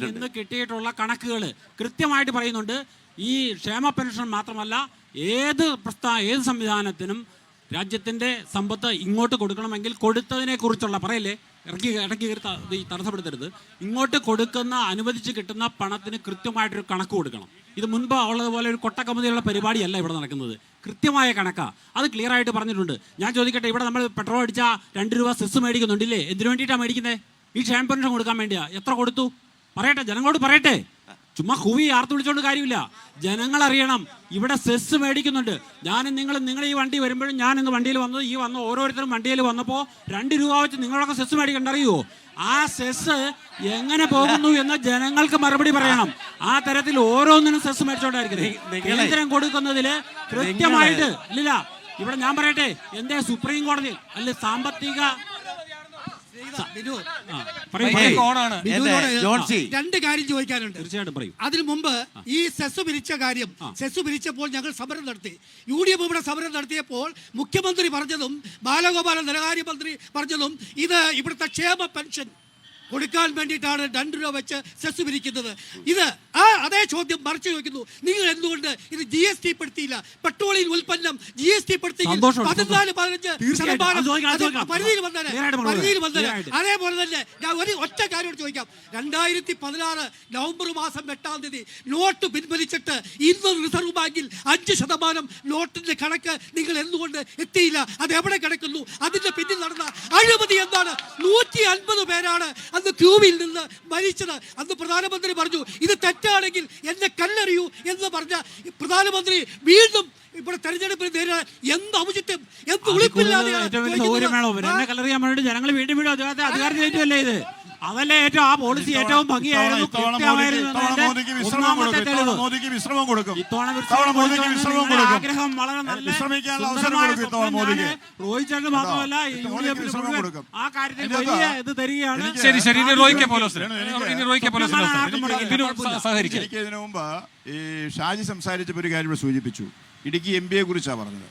നിന്ന് കിട്ടിയിട്ടുള്ള കണക്കുകൾ കൃത്യമായിട്ട് പറയുന്നുണ്ട്. ഈ ക്ഷേമ പെൻഷൻ മാത്രമല്ല, ഏത് സംവിധാനത്തിനും രാജ്യത്തിന്റെ സമ്പത്ത് ഇങ്ങോട്ട് കൊടുക്കണമെങ്കിൽ കൊടുത്തതിനെ കുറിച്ചുള്ള പറയല്ലേ, ഇടയ്ക്ക് തടസ്സപ്പെടുത്തരുത്. ഇങ്ങോട്ട് കൊടുക്കുന്ന അനുവദിച്ച് കിട്ടുന്ന പണത്തിന് കൃത്യമായിട്ടൊരു കണക്ക് കൊടുക്കണം. ഇത് മുൻപ് ഉള്ളതുപോലെ ഒരു കൊട്ടക്കമ്പതിയുള്ള പരിപാടിയല്ല ഇവിടെ നടക്കുന്നത്. കൃത്യമായ കണക്കാ, അത് ക്ലിയർ ആയിട്ട് പറഞ്ഞിട്ടുണ്ട്. ഞാൻ ചോദിക്കട്ടെ, ഇവിടെ നമ്മൾ പെട്രോൾ അടിച്ചാൽ 2 രൂപ സെസ് മേടിക്കുന്നുണ്ടില്ലേ? എന്തിനു വേണ്ടിയിട്ടാണ് മേടിക്കുന്നത്? ഈ ക്ഷേമ പെൻഷൻ കൊടുക്കാൻ വേണ്ടിയാ. എത്ര കൊടുത്തു പറയട്ടെ, ജനങ്ങളോട് പറയട്ടെ. ചുമ്മാ കൂവി ആർത്തു വിളിച്ചോണ്ട് കാര്യമില്ല. ജനങ്ങൾ അറിയണം ഇവിടെ സെസ് മേടിക്കുന്നുണ്ട്. നിങ്ങൾ ഈ വണ്ടി വരുമ്പോഴും ഞാൻ ഇന്ന് വണ്ടിയിൽ വന്നത്, ഈ വന്ന ഓരോരുത്തരും വണ്ടിയിൽ വന്നപ്പോൾ 2 രൂപ വെച്ച് നിങ്ങളൊക്കെ സെസ് മേടിക്കണ്ട. അറിയുമോ? ആ സെസ് എങ്ങനെ പോകുന്നു എന്ന് ജനങ്ങൾക്ക് മറുപടി പറയണം. ആ തരത്തിൽ ഓരോന്നിനും സെസ് മേടിച്ചോണ്ടായിരിക്കുന്നത്. കേന്ദ്രം കൊടുക്കുന്നതിൽ കൃത്യമായിട്ട് ഇല്ല. ഇവിടെ ഞാൻ പറയട്ടെ, എന്റെ സുപ്രീം കോടതി അല്ലെ സാമ്പത്തിക രണ്ട് കാര്യം ചോദിക്കാനുണ്ട്. തീർച്ചയായിട്ടും പറയും. അതിനു മുമ്പ് ഈ സെസ് പിരിച്ച കാര്യം, സെസ് പിരിച്ചപ്പോൾ ഞങ്ങൾ സമരം നടത്തി. UDF ഇവിടെ സമരം നടത്തിയപ്പോൾ മുഖ്യമന്ത്രി പറഞ്ഞതും ബാലഗോപാലൻ ധനകാര്യമന്ത്രി പറഞ്ഞതും ഇത് ഇവിടുത്തെ ക്ഷേമ പെൻഷൻ കൊടുക്കാൻ വേണ്ടിയിട്ടാണ് 2 രൂപ വെച്ച് സെസ് പിരിക്കുന്നത്. ഇത് അതേ ചോദ്യം മറിച്ച് ചോദിക്കുന്നു, നിങ്ങൾ എന്തുകൊണ്ട് ഇത് GST പെടുത്തിയില്ല? പെട്രോളിയം ഉൽപ്പന്നം GST പെടുത്തിയെങ്കിൽ 14-15% പരിധിയിൽ വന്നേനെ. അതേപോലെ തന്നെ ഞാൻ ഒരു ഒറ്റ കാര്യം ചോദിക്കാം. 2016 നവംബർ മാസം 8-ാം തീയതി നോട്ട് പിൻവലിച്ചിട്ട് ഇന്ന് റിസർവ് ബാങ്കിൽ 5% നോട്ടിന്റെ കണക്ക് നിങ്ങൾ എന്തുകൊണ്ട് എത്തിയില്ല? അത് എവിടെ കിടക്കുന്നു? അതിന്റെ പിന്നിൽ നടന്ന അഴിമതി എന്താണ്? 150 പേരാണ് അന്ന് ക്യൂവിൽ നിന്ന് മരിച്ചത്. അന്ന് പ്രധാനമന്ത്രി പറഞ്ഞു, ഇത് തെറ്റാണെങ്കിൽ എന്നെ കല്ലെറിയൂ എന്ന് പറഞ്ഞ പ്രധാനമന്ത്രി വീണ്ടും ഇവിടെ തെരഞ്ഞെടുപ്പിൽ നേരിടാൻ എന്ത് ഔചിത്യം, എന്ത് ഉളിപ്പില്ലാതെ ജനങ്ങൾ വീണ്ടും അധികാരത്തിലേറ്റല്ലേ ഇത്? അതല്ലേ ഏറ്റവും ആ പോളിസി ഏറ്റവും ഭംഗിയായിരുന്നു. ആഗ്രഹം വളരെ നല്ല റോഹിത് ചേട്ടൻ മാത്രമല്ല ആ കാര്യത്തിൽ വലിയ ഇത് തരികയാണ്. ഇതിനു മുമ്പ് ഈ ഷാജി സംസാരിച്ചപ്പോൾ ഒരു കാര്യം സൂചിപ്പിച്ചു. ഇടുക്കി MP കുറിച്ചാണ് പറഞ്ഞത്.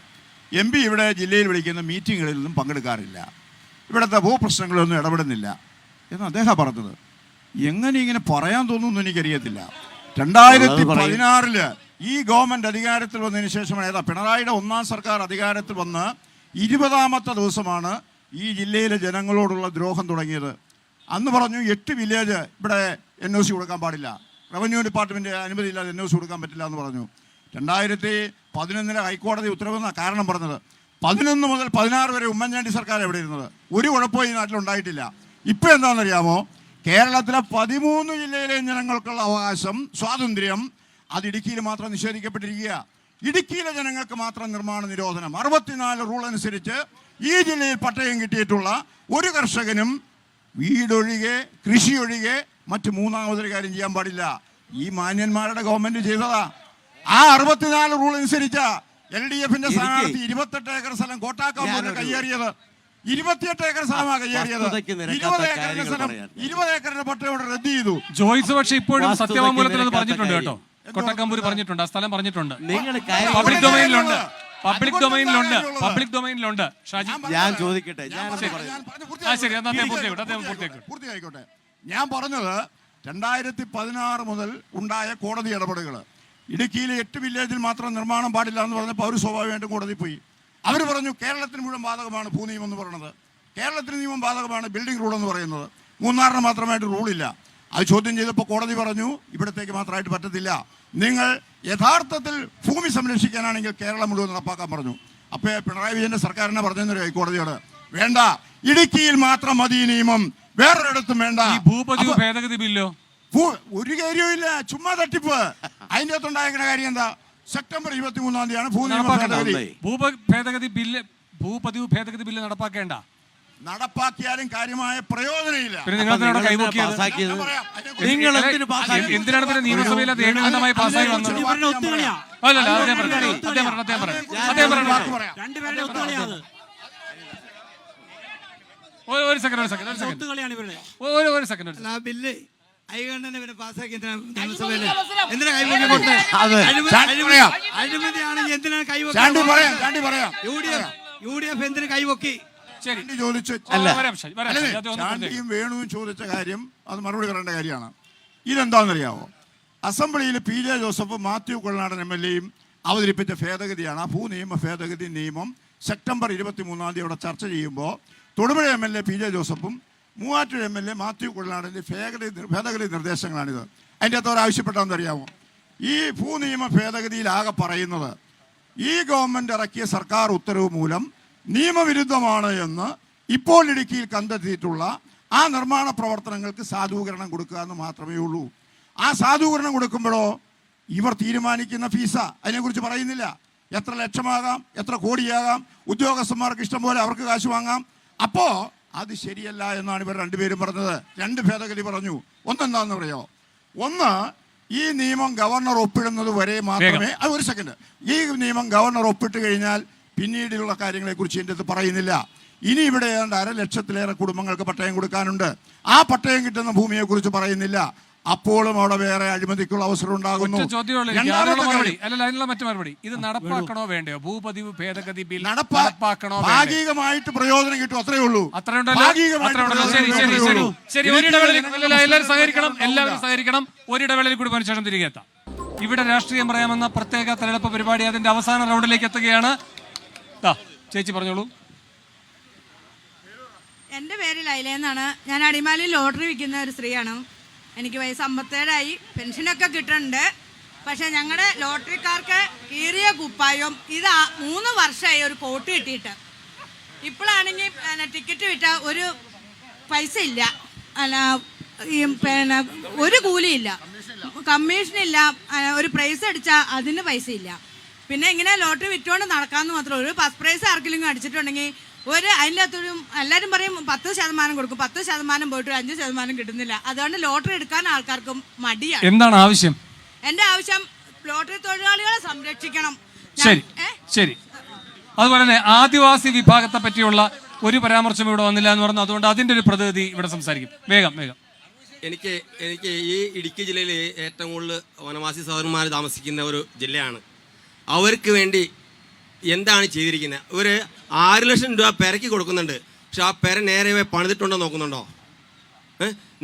MP ഇവിടെ ജില്ലയിൽ വിളിക്കുന്ന മീറ്റിങ്ങുകളിലൊന്നും പങ്കെടുക്കാറില്ല, ഇവിടുത്തെ ഭൂപ്രശ്നങ്ങളൊന്നും ഇടപെടുന്നില്ല എന്ന് അദ്ദേഹം പറഞ്ഞത്. എങ്ങനെ ഇങ്ങനെ പറയാൻ തോന്നുന്നു എനിക്കറിയത്തില്ല. 2016 ഈ ഗവൺമെന്റ് അധികാരത്തിൽ വന്നതിന് ശേഷമാണ്, പിണറായിയുടെ 1ാം സർക്കാർ അധികാരത്തിൽ വന്ന് 20ാമത്തെ ദിവസമാണ് ഈ ജില്ലയിലെ ജനങ്ങളോടുള്ള ദ്രോഹം തുടങ്ങിയത്. അന്ന് പറഞ്ഞു 8 വില്ലേജ് ഇവിടെ NOC കൊടുക്കാൻ പാടില്ല, റവന്യൂ ഡിപ്പാർട്ട്മെന്റ് അനുമതി ഇല്ലാതെ NOC കൊടുക്കാൻ പറ്റില്ല എന്ന് പറഞ്ഞു. 2011 ഹൈക്കോടതി ഉത്തരവെന്ന കാരണം പറഞ്ഞത്. 11 മുതൽ 16 വരെ ഉമ്മൻചാണ്ടി സർക്കാർ എവിടെ ഇരുന്നത്? ഒരു കുഴപ്പവും ഈ നാട്ടിലുണ്ടായിട്ടില്ല. ഇപ്പം എന്താണെന്നറിയാമോ? കേരളത്തിലെ 13 ജില്ലയിലെ ജനങ്ങൾക്കുള്ള അവകാശം, സ്വാതന്ത്ര്യം അത് ഇടുക്കിയിൽ മാത്രം നിഷേധിക്കപ്പെട്ടിരിക്കുക. ഇടുക്കിയിലെ ജനങ്ങൾക്ക് മാത്രം നിർമ്മാണ നിരോധനം. 64 റൂൾ അനുസരിച്ച് ഈ ജില്ലയിൽ പട്ടയം കിട്ടിയിട്ടുള്ള ഒരു കർഷകനും വീടൊഴികെ കൃഷിയൊഴികെ മറ്റ് മൂന്നാമതൊരു കാര്യം ചെയ്യാൻ പാടില്ല. ഈ മാന്യന്മാരുടെ ഗവൺമെന്റ് ചെയ്തതാ. ആ 64 റൂൾ അനുസരിച്ച LDFന്റെ സ്ഥാനാർത്ഥി 28 ഏക്കർ സ്ഥലം കോട്ടാക്കാമ്പൂരിൽ കയ്യേറിയത്. 28 ഏക്കർ സ്ഥലമാണ് കയ്യേറിയത്. 20 ഏക്കറിന്റെ പട്ടയം റദ്ദ് ചെയ്തു. ജോയ്സ് പക്ഷേ ഇപ്പോഴും സത്യവാങ്മൂലത്തിൽ അത് പറഞ്ഞിട്ടുണ്ട് കേട്ടോ. കൊട്ടക്കമ്പൂർ പറഞ്ഞിട്ടുണ്ട്, ആ സ്ഥലം പറഞ്ഞിട്ടുണ്ട്. പബ്ലിക് ഡൊമൈനിലുണ്ട്. ഞാൻ ചോദിക്കട്ടെ, പൂർത്തിയായിക്കോട്ടെ. ഞാൻ പറഞ്ഞത് 2016 മുതൽ ഉണ്ടായ കോടതി ഇടപെടലുകൾ. ഇടുക്കിയിലെ 8 വില്ലേജിൽ മാത്രം നിർമ്മാണം പാടില്ല എന്ന് പറഞ്ഞപ്പോൾ അവർ സ്വാഭാവികമായിട്ടും കോടതി പോയി. അവർ പറഞ്ഞു കേരളത്തിന് മുഴുവൻ ബാധകമാണ് ഭൂനിയമം എന്ന് പറയുന്നത്, കേരളത്തിന് നിയമം ബാധകമാണ് ബിൽഡിംഗ് റൂൾ എന്ന് പറയുന്നത്, മൂന്നാറിന് മാത്രമായിട്ട് റൂളില്ല. അത് ചോദ്യം ചെയ്തപ്പോൾ കോടതി പറഞ്ഞു ഇവിടത്തേക്ക് മാത്രമായിട്ട് പറ്റത്തില്ല, നിങ്ങൾ യഥാർത്ഥത്തിൽ ഭൂമി സംരക്ഷിക്കാനാണെങ്കിൽ കേരളം മുഴുവൻ നടപ്പാക്കാൻ പറഞ്ഞു. അപ്പോൾ പിണറായി വിജയന്റെ സർക്കാരിനെ പറഞ്ഞു ഹൈക്കോടതിയോട്, വേണ്ട, ഇടുക്കിയിൽ മാത്രം മതി നിയമം, വേറൊരിടത്തും വേണ്ട. ഭൂപതിവ് ഭേദഗതി ബില്ലോ ഒരു കാര്യവുമില്ല, ചുമ്മാ തട്ടിപ്പ്. അതിൻ്റെ അകത്തുണ്ടായിരിക്കുന്ന കാര്യം എന്താ? സെപ്റ്റംബർ 23-ാം തീയതിയാണ് ഭൂപതിവ് ഭേദഗതി ബില്ല് നടപ്പാക്കേണ്ട. നടപ്പാക്കിയാലും കാര്യമായ പ്രയോജനമില്ല. നിങ്ങൾ കൈവക്കിയത് നിങ്ങൾ എന്തിനാണ് പിന്നെ നിയമസഭയിൽ അത് ഏകകണ്ഠമായി പാസ്സായി വന്നത്? അല്ലല്ല, അദ്ദേഹം ഒരു സെക്കൻഡ് ബില്ല് അഴിമതിയാണ് എന്തിനാണ് UDF എന്തിനു കൈവക്കി? ചാണ്ടിയും വേണുവും ചോദിച്ച കാര്യം അത് മറുപടി പറയേണ്ട കാര്യമാണ്. ഇതെന്താണെന്നറിയാമോ? അസംബ്ലിയിൽ PJ Joseph, Mathew Kollanadan MLA അവതരിപ്പിച്ച ഭേദഗതിയാണ്. ആ ഭൂനിയമ ഭേദഗതി നിയമം സെപ്റ്റംബർ 23-ാം തീയതി ഇവിടെ ചർച്ച ചെയ്യുമ്പോൾ തൊടുപുഴ MLA PJ ജോസഫും മൂവാറ്റൂർ MLA മാത്യു കൊള്ളനാടൻ്റെ ഭേദഗതി നിർദ്ദേശങ്ങളാണിത്. അതിൻ്റെ അകത്ത് ആവശ്യപ്പെട്ടതെന്നറിയാമോ? ഈ ഭൂനിയമ ഭേദഗതിയിലാകെ പറയുന്നത് ഈ ഗവൺമെൻറ് ഇറക്കിയ സർക്കാർ ഉത്തരവ് മൂലം നിയമവിരുദ്ധമാണ് എന്ന് ഇപ്പോൾ ഇടുക്കിയിൽ കണ്ടെത്തിയിട്ടുള്ള ആ നിർമ്മാണ പ്രവർത്തനങ്ങൾക്ക് സാധൂകരണം കൊടുക്കുക എന്ന് മാത്രമേ ഉള്ളൂ. ആ സാധൂകരണം കൊടുക്കുമ്പോഴോ ഇവർ തീരുമാനിക്കുന്ന ഫീസ അതിനെക്കുറിച്ച് പറയുന്നില്ല. എത്ര ലക്ഷമാകാം, എത്ര കോടിയാകാം, ഉദ്യോഗസ്ഥന്മാർക്ക് ഇഷ്ടം പോലെ അവർക്ക് കാശ് വാങ്ങാം. അപ്പോൾ അത് ശരിയല്ല എന്നാണ് ഇവർ രണ്ടുപേരും പറഞ്ഞത്. രണ്ട് ഭേദഗതി പറഞ്ഞു. ഒന്നെന്താണെന്ന് പറയോ? ഒന്ന്, ഈ നിയമം ഗവർണർ ഒപ്പിടുന്നത് വരെ മാത്രമേ, അത് ഒരു സെക്കൻഡ്, ഈ നിയമം ഗവർണർ ഒപ്പിട്ട് കഴിഞ്ഞാൽ പിന്നീടുള്ള കാര്യങ്ങളെക്കുറിച്ച് എൻ്റെ അടുത്ത് പറയുന്നില്ല. ഇനി ഇവിടെ ഏതാണ്ട് 1,00,000-ലേറെ കുടുംബങ്ങൾക്ക് പട്ടയം കൊടുക്കാനുണ്ട്. ആ പട്ടയം കിട്ടുന്ന ഭൂമിയെക്കുറിച്ച് പറയുന്നില്ല. അപ്പോഴും അവിടെ വേറെ അഴിമതിക്കുള്ള അവസരം ഉണ്ടാകുന്നു. മറ്റു മറുപടി, ഇത് നടപ്പാക്കണോ വേണ്ടയോ? ഭൂപതിവ് ഭേദഗതി ബിൽ നടപ്പാക്കണോ? ഭാഗികമായിട്ട് പ്രയോജനം കിട്ടും, അത്രേ ഉള്ളൂ. എല്ലാവരും സഹകരിക്കണം. ഒരിടവേളയിൽ കൂടി ശേഷം തിരികെ എത്താം. ഇവിടെ രാഷ്ട്രീയം പറയാമെന്ന പ്രത്യേക തെരഞ്ഞെടുപ്പ് പരിപാടി അതിന്റെ അവസാന റൗണ്ടിലേക്ക് എത്തുകയാണ്. ചേച്ചി പറഞ്ഞോളൂ. എൻ്റെ പേര് ലൈല എന്നാണ്. ഞാൻ അടിമാലിയിൽ ലോട്ടറി വിൽക്കുന്ന ഒരു സ്ത്രീയാണ്. എനിക്ക് വയസ്സ് 57ആയി. പെൻഷനൊക്കെ കിട്ടുന്നുണ്ട്. പക്ഷേ ഞങ്ങളുടെ ലോട്ടറിക്കാർക്ക് കീറിയ കുപ്പായം ഇത് 3 വർഷമായി ഒരു കോട്ട് കിട്ടിയിട്ട്. ഇപ്പോഴാണെങ്കിൽ ടിക്കറ്റ് വിറ്റ ഒരു പൈസ ഇല്ല, പിന്നെ ഒരു കൂലിയില്ല, കമ്മീഷനില്ല, ഒരു പ്രൈസ് അടിച്ചാൽ അതിന് പൈസ ഇല്ല. പിന്നെ ഇങ്ങനെ ലോട്ടറി വിറ്റുകൊണ്ട് നടക്കാമെന്ന് മാത്രമേ ഉള്ളൂ. ഫസ്റ്റ് പ്രൈസ് ആർക്കെങ്കിലും അടിച്ചിട്ടുണ്ടെങ്കിൽ അതിൻ്റെ അകത്തൊരു എല്ലാവരും പറയും 10% കൊടുക്കും. 10% പോയിട്ട് 5% കിട്ടുന്നില്ല. അതുകൊണ്ട് ലോട്ടറി എടുക്കാൻ ആൾക്കാർക്കും മടിയാണ്. എന്താണ് ആവശ്യം? എൻ്റെ ആവശ്യം ലോട്ടറി തൊഴിലാളികളെ സംരക്ഷിക്കണം. ശരി. അതുപോലെ തന്നെ ആദിവാസി വിഭാഗത്തെ പറ്റിയുള്ള ഒരു പരാമർശം ഇവിടെ വന്നില്ല എന്ന് പറഞ്ഞു. അതുകൊണ്ട് അതിന്റെ ഒരു പ്രതിനിധി ഇവിടെ സംസാരിക്കും. വേഗം. എനിക്ക് ഈ ഇടുക്കി ജില്ലയിൽ ഏറ്റവും കൂടുതൽ വനവാസി സഹോദരന്മാർ താമസിക്കുന്ന ഒരു ജില്ലയാണ്. അവർക്ക് വേണ്ടി എന്താണ് ചെയ്തിരിക്കുന്നത്? ഒരു 6 ലക്ഷം രൂപ പെരയ്ക്ക് കൊടുക്കുന്നുണ്ട്. പക്ഷെ ആ പെര നേരെ പണിതിട്ടുണ്ടോ നോക്കുന്നുണ്ടോ?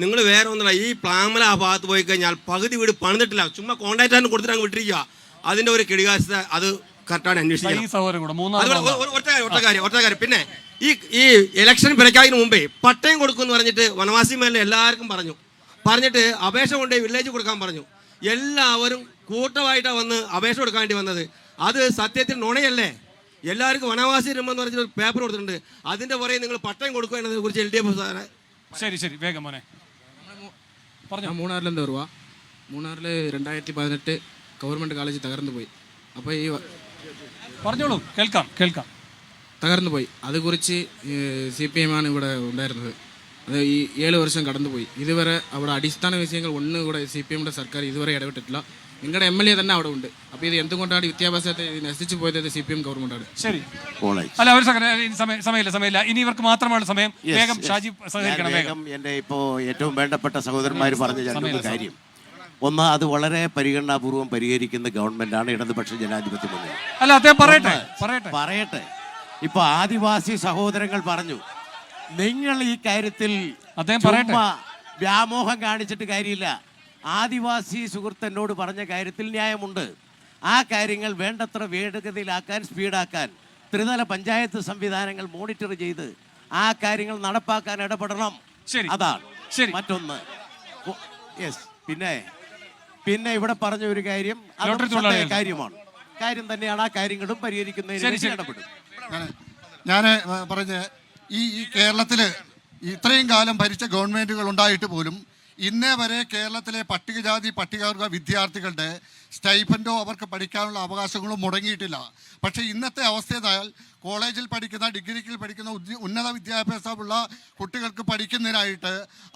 നിങ്ങൾ വേറെ ഒന്നുമില്ല, ഈ പ്ലാമല ആ ഭാഗത്ത് പോയി കഴിഞ്ഞാൽ പകുതി വീട് പണിതിട്ടില്ല, ചുമ്മാ കോൺട്രാക്ടറിന് കൊടുത്തിട്ട് അങ്ങ് വിട്ടിരിക്കുക. അതിൻ്റെ ഒരു കെടുകാശത അത് കറക്റ്റാണ് അന്വേഷിക്കണം. ഒറ്റ കാര്യം പിന്നെ ഈ ഇലക്ഷൻ പിറക്കാതിന് മുമ്പേ പട്ടയം കൊടുക്കുമെന്ന് പറഞ്ഞിട്ട് വനവാസി മേലെ എല്ലാവർക്കും പറഞ്ഞിട്ട് അപേക്ഷ കൊണ്ടുപോയി വില്ലേജ് കൊടുക്കാൻ പറഞ്ഞു. എല്ലാവരും കൂട്ടമായിട്ടാണ് വന്ന് അപേക്ഷ കൊടുക്കാൻ വേണ്ടി വന്നത്. അത് സത്യത്തിൽ നുണയല്ലേ? എല്ലാവർക്കും വനവാസി രൂപമെന്ന് പറഞ്ഞിട്ട് ഒരു പേപ്പർ കൊടുത്തിട്ടുണ്ട്. അതിന്റെ പുറകെ നിങ്ങൾ പട്ടയം കൊടുക്കുക എന്നതിനെ കുറിച്ച് LDF ശരി വേഗം മോനെ പറഞ്ഞു. മൂന്നാറിലെന്താ രൂപ? മൂന്നാറിൽ 2018 ഗവൺമെൻറ് കോളേജ് തകർന്നു പോയി. അപ്പോൾ ഈ പറഞ്ഞോളൂ, കേൾക്കാം. തകർന്നു പോയി. അതുകുറിച്ച് CPM ആണ് ഇവിടെ ഉണ്ടായിരുന്നത്. അത് ഈ 7 വർഷം കടന്നുപോയി. ഇതുവരെ അവിടെ അടിസ്ഥാന വിഷയങ്ങൾ ഒന്നും കൂടെ CPMയുടെ സർക്കാർ ഇതുവരെ ഇടപെട്ടിട്ടില്ല. നിങ്ങളുടെ MLA തന്നെ അവിടെ ഉണ്ട്. അപ്പോൾ ഇത് എന്തുകൊണ്ടാണ് വിദ്യാഭ്യാസത്തെ നശിച്ചു പോയത്? CPM ഗവൺമെൻറ്റാണ്. ശരി, അല്ല ഒരു സമയമില്ല. ഇനി ഇവർക്ക് മാത്രമാണ് സമയം. വേഗം ഷാജി സഹകരിക്കണം. വേഗം. എൻ്റെ ഇപ്പോൾ ഏറ്റവും വേണ്ടപ്പെട്ട സഹോദരന്മാർ പറഞ്ഞ രണ്ട് കാര്യം. ഒന്ന്, അത് വളരെ പരിഗണനാപൂർവ്വം പരിഹരിക്കുന്ന ഗവൺമെന്റാണ് ഇടതുപക്ഷ ജനാധിപത്യ മുന്നണി. അല്ല, അദ്ദേഹം പറയട്ടെ. ഇപ്പൊ ആദിവാസി സഹോദരങ്ങൾ പറഞ്ഞു, നിങ്ങൾ ഈ കാര്യത്തിൽ വ്യാമോഹം കാണിച്ചിട്ട് കാര്യമില്ല. ആദിവാസി സുഹൃത്ത് എന്നോട് പറഞ്ഞ കാര്യത്തിൽ ന്യായമുണ്ട്. ആ കാര്യങ്ങൾ വേണ്ടത്ര വേഗതയിലാക്കാൻ, സ്പീഡാക്കാൻ ത്രിതല പഞ്ചായത്ത് സംവിധാനങ്ങൾ മോണിറ്റർ ചെയ്ത് ആ കാര്യങ്ങൾ നടപ്പാക്കാൻ ഇടപെടണം. അതാണ് മറ്റൊന്ന്. പിന്നെ ഇവിടെ പറഞ്ഞ ഒരു കാര്യം കാര്യമാണ്, കാര്യം തന്നെയാണ്. ആ കാര്യങ്ങളും പരിഹരിക്കുന്നതിന് ഇടപെടും. ഞാൻ പറഞ്ഞ ഈ കേരളത്തിൽ ഇത്രയും കാലം ഭരിച്ച ഗവൺമെൻറ്റുകൾ ഉണ്ടായിട്ട് പോലും ഇന്നേ വരെ കേരളത്തിലെ പട്ടികജാതി പട്ടികവർഗ വിദ്യാർത്ഥികളുടെ സ്റ്റൈപ്പൻഡോ അവർക്ക് പഠിക്കാനുള്ള അവകാശങ്ങളും മുടങ്ങിയിട്ടില്ല. പക്ഷേ ഇന്നത്തെ അവസ്ഥയാൽ കോളേജിൽ പഠിക്കുന്ന ഡിഗ്രിക്കിൽ പഠിക്കുന്ന ഉന്നത വിദ്യാഭ്യാസമുള്ള കുട്ടികൾക്ക് പഠിക്കുന്നതിനായിട്ട്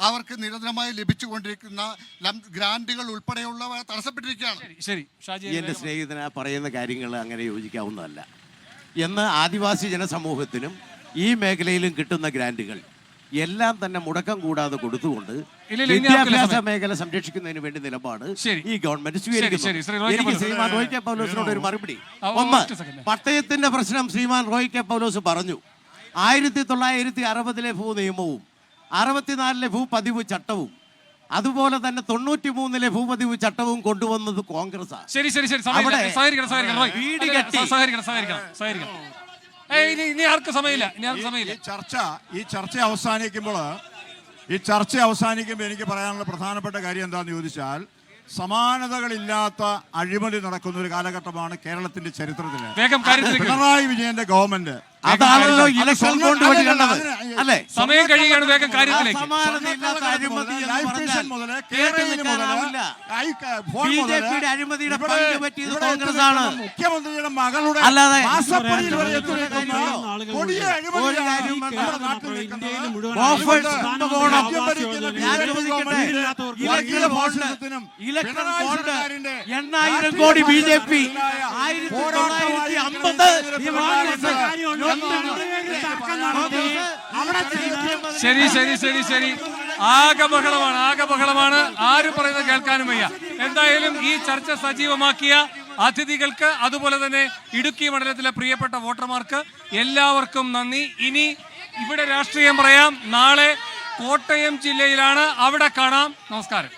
അവർക്ക് നിരന്തരമായി ലഭിച്ചുകൊണ്ടിരിക്കുന്ന ഗ്രാൻറ്റുകൾ ഉൾപ്പെടെയുള്ളവ തടസ്സപ്പെട്ടിരിക്കുകയാണ്. ശരി, എൻ്റെ സ്നേഹിതന് പറയുന്ന കാര്യങ്ങൾ അങ്ങനെ യോജിക്കാവുന്നതല്ല. എന്ന് ആദിവാസി ജനസമൂഹത്തിനും ഈ മേഖലയിലും കിട്ടുന്ന ഗ്രാൻറ്റുകൾ എല്ലാം തന്നെ മുടക്കം കൂടാതെ കൊടുത്തുകൊണ്ട് വിദ്യാഭ്യാസ മേഖല സംരക്ഷിക്കുന്നതിന് വേണ്ടി നിലപാട് ഈ ഗവൺമെന്റ് സ്വീകരിക്കുന്നു. എനിക്ക് ശ്രീമാൻ റോയ് കെ പൗലോസിനോട് ഒരു മറുപടി. ഒന്ന്, പട്ടയത്തിന്റെ പ്രശ്നം ശ്രീമാൻ റോയ് കെ പൗലോസ് പറഞ്ഞു. 1960 ഭൂനിയമവും 64 ഭൂപതിവ് ചട്ടവും അതുപോലെ തന്നെ 93 ഭൂപതിവ് ചട്ടവും കൊണ്ടുവന്നത് കോൺഗ്രസ്സാണ്. ഈ ചർച്ച അവസാനിക്കുമ്പോൾ എനിക്ക് പറയാനുള്ള പ്രധാനപ്പെട്ട കാര്യം എന്താണെന്ന് ചോദിച്ചാൽ, സമാനതകളില്ലാത്ത അഴിമതി നടക്കുന്ന ഒരു കാലഘട്ടമാണ് കേരളത്തിന്റെ ചരിത്രത്തില്. പിണറായി വിജയന്റെ ഗവൺമെന്റ് അതാണല്ലോ ഇലക്ഷൻ ബോണ്ട് വഴി കണ്ടത് അല്ലേ? സമയം കഴിയുകയാണ്, വേഗം കാര്യത്തിലേക്ക്. ബിജെപിയുടെ അഴിമതിയുടെ പങ്ക് പറ്റിയത് കോൺഗ്രസ് ആണ്. മുഖ്യമന്ത്രിയുടെ മകളുടെ അല്ലാതെ ഇലക്ഷൻ ബോണ്ട് 8000 കോടി ബിജെപി 1950 ശരി. ആകെ ബഹളമാണ്. ആര് പറയുന്നത് കേൾക്കാനും വയ്യ. എന്തായാലും ഈ ചർച്ച സജീവമാക്കിയ അതിഥികൾക്ക്, അതുപോലെ തന്നെ ഇടുക്കി മണ്ഡലത്തിലെ പ്രിയപ്പെട്ട വോട്ടർമാർക്ക് എല്ലാവർക്കും നന്ദി. ഇനി ഇവിടെ രാഷ്ട്രീയം പറയാം. നാളെ കോട്ടയം ജില്ലയിലാണ്, അവിടെ കാണാം. നമസ്കാരം.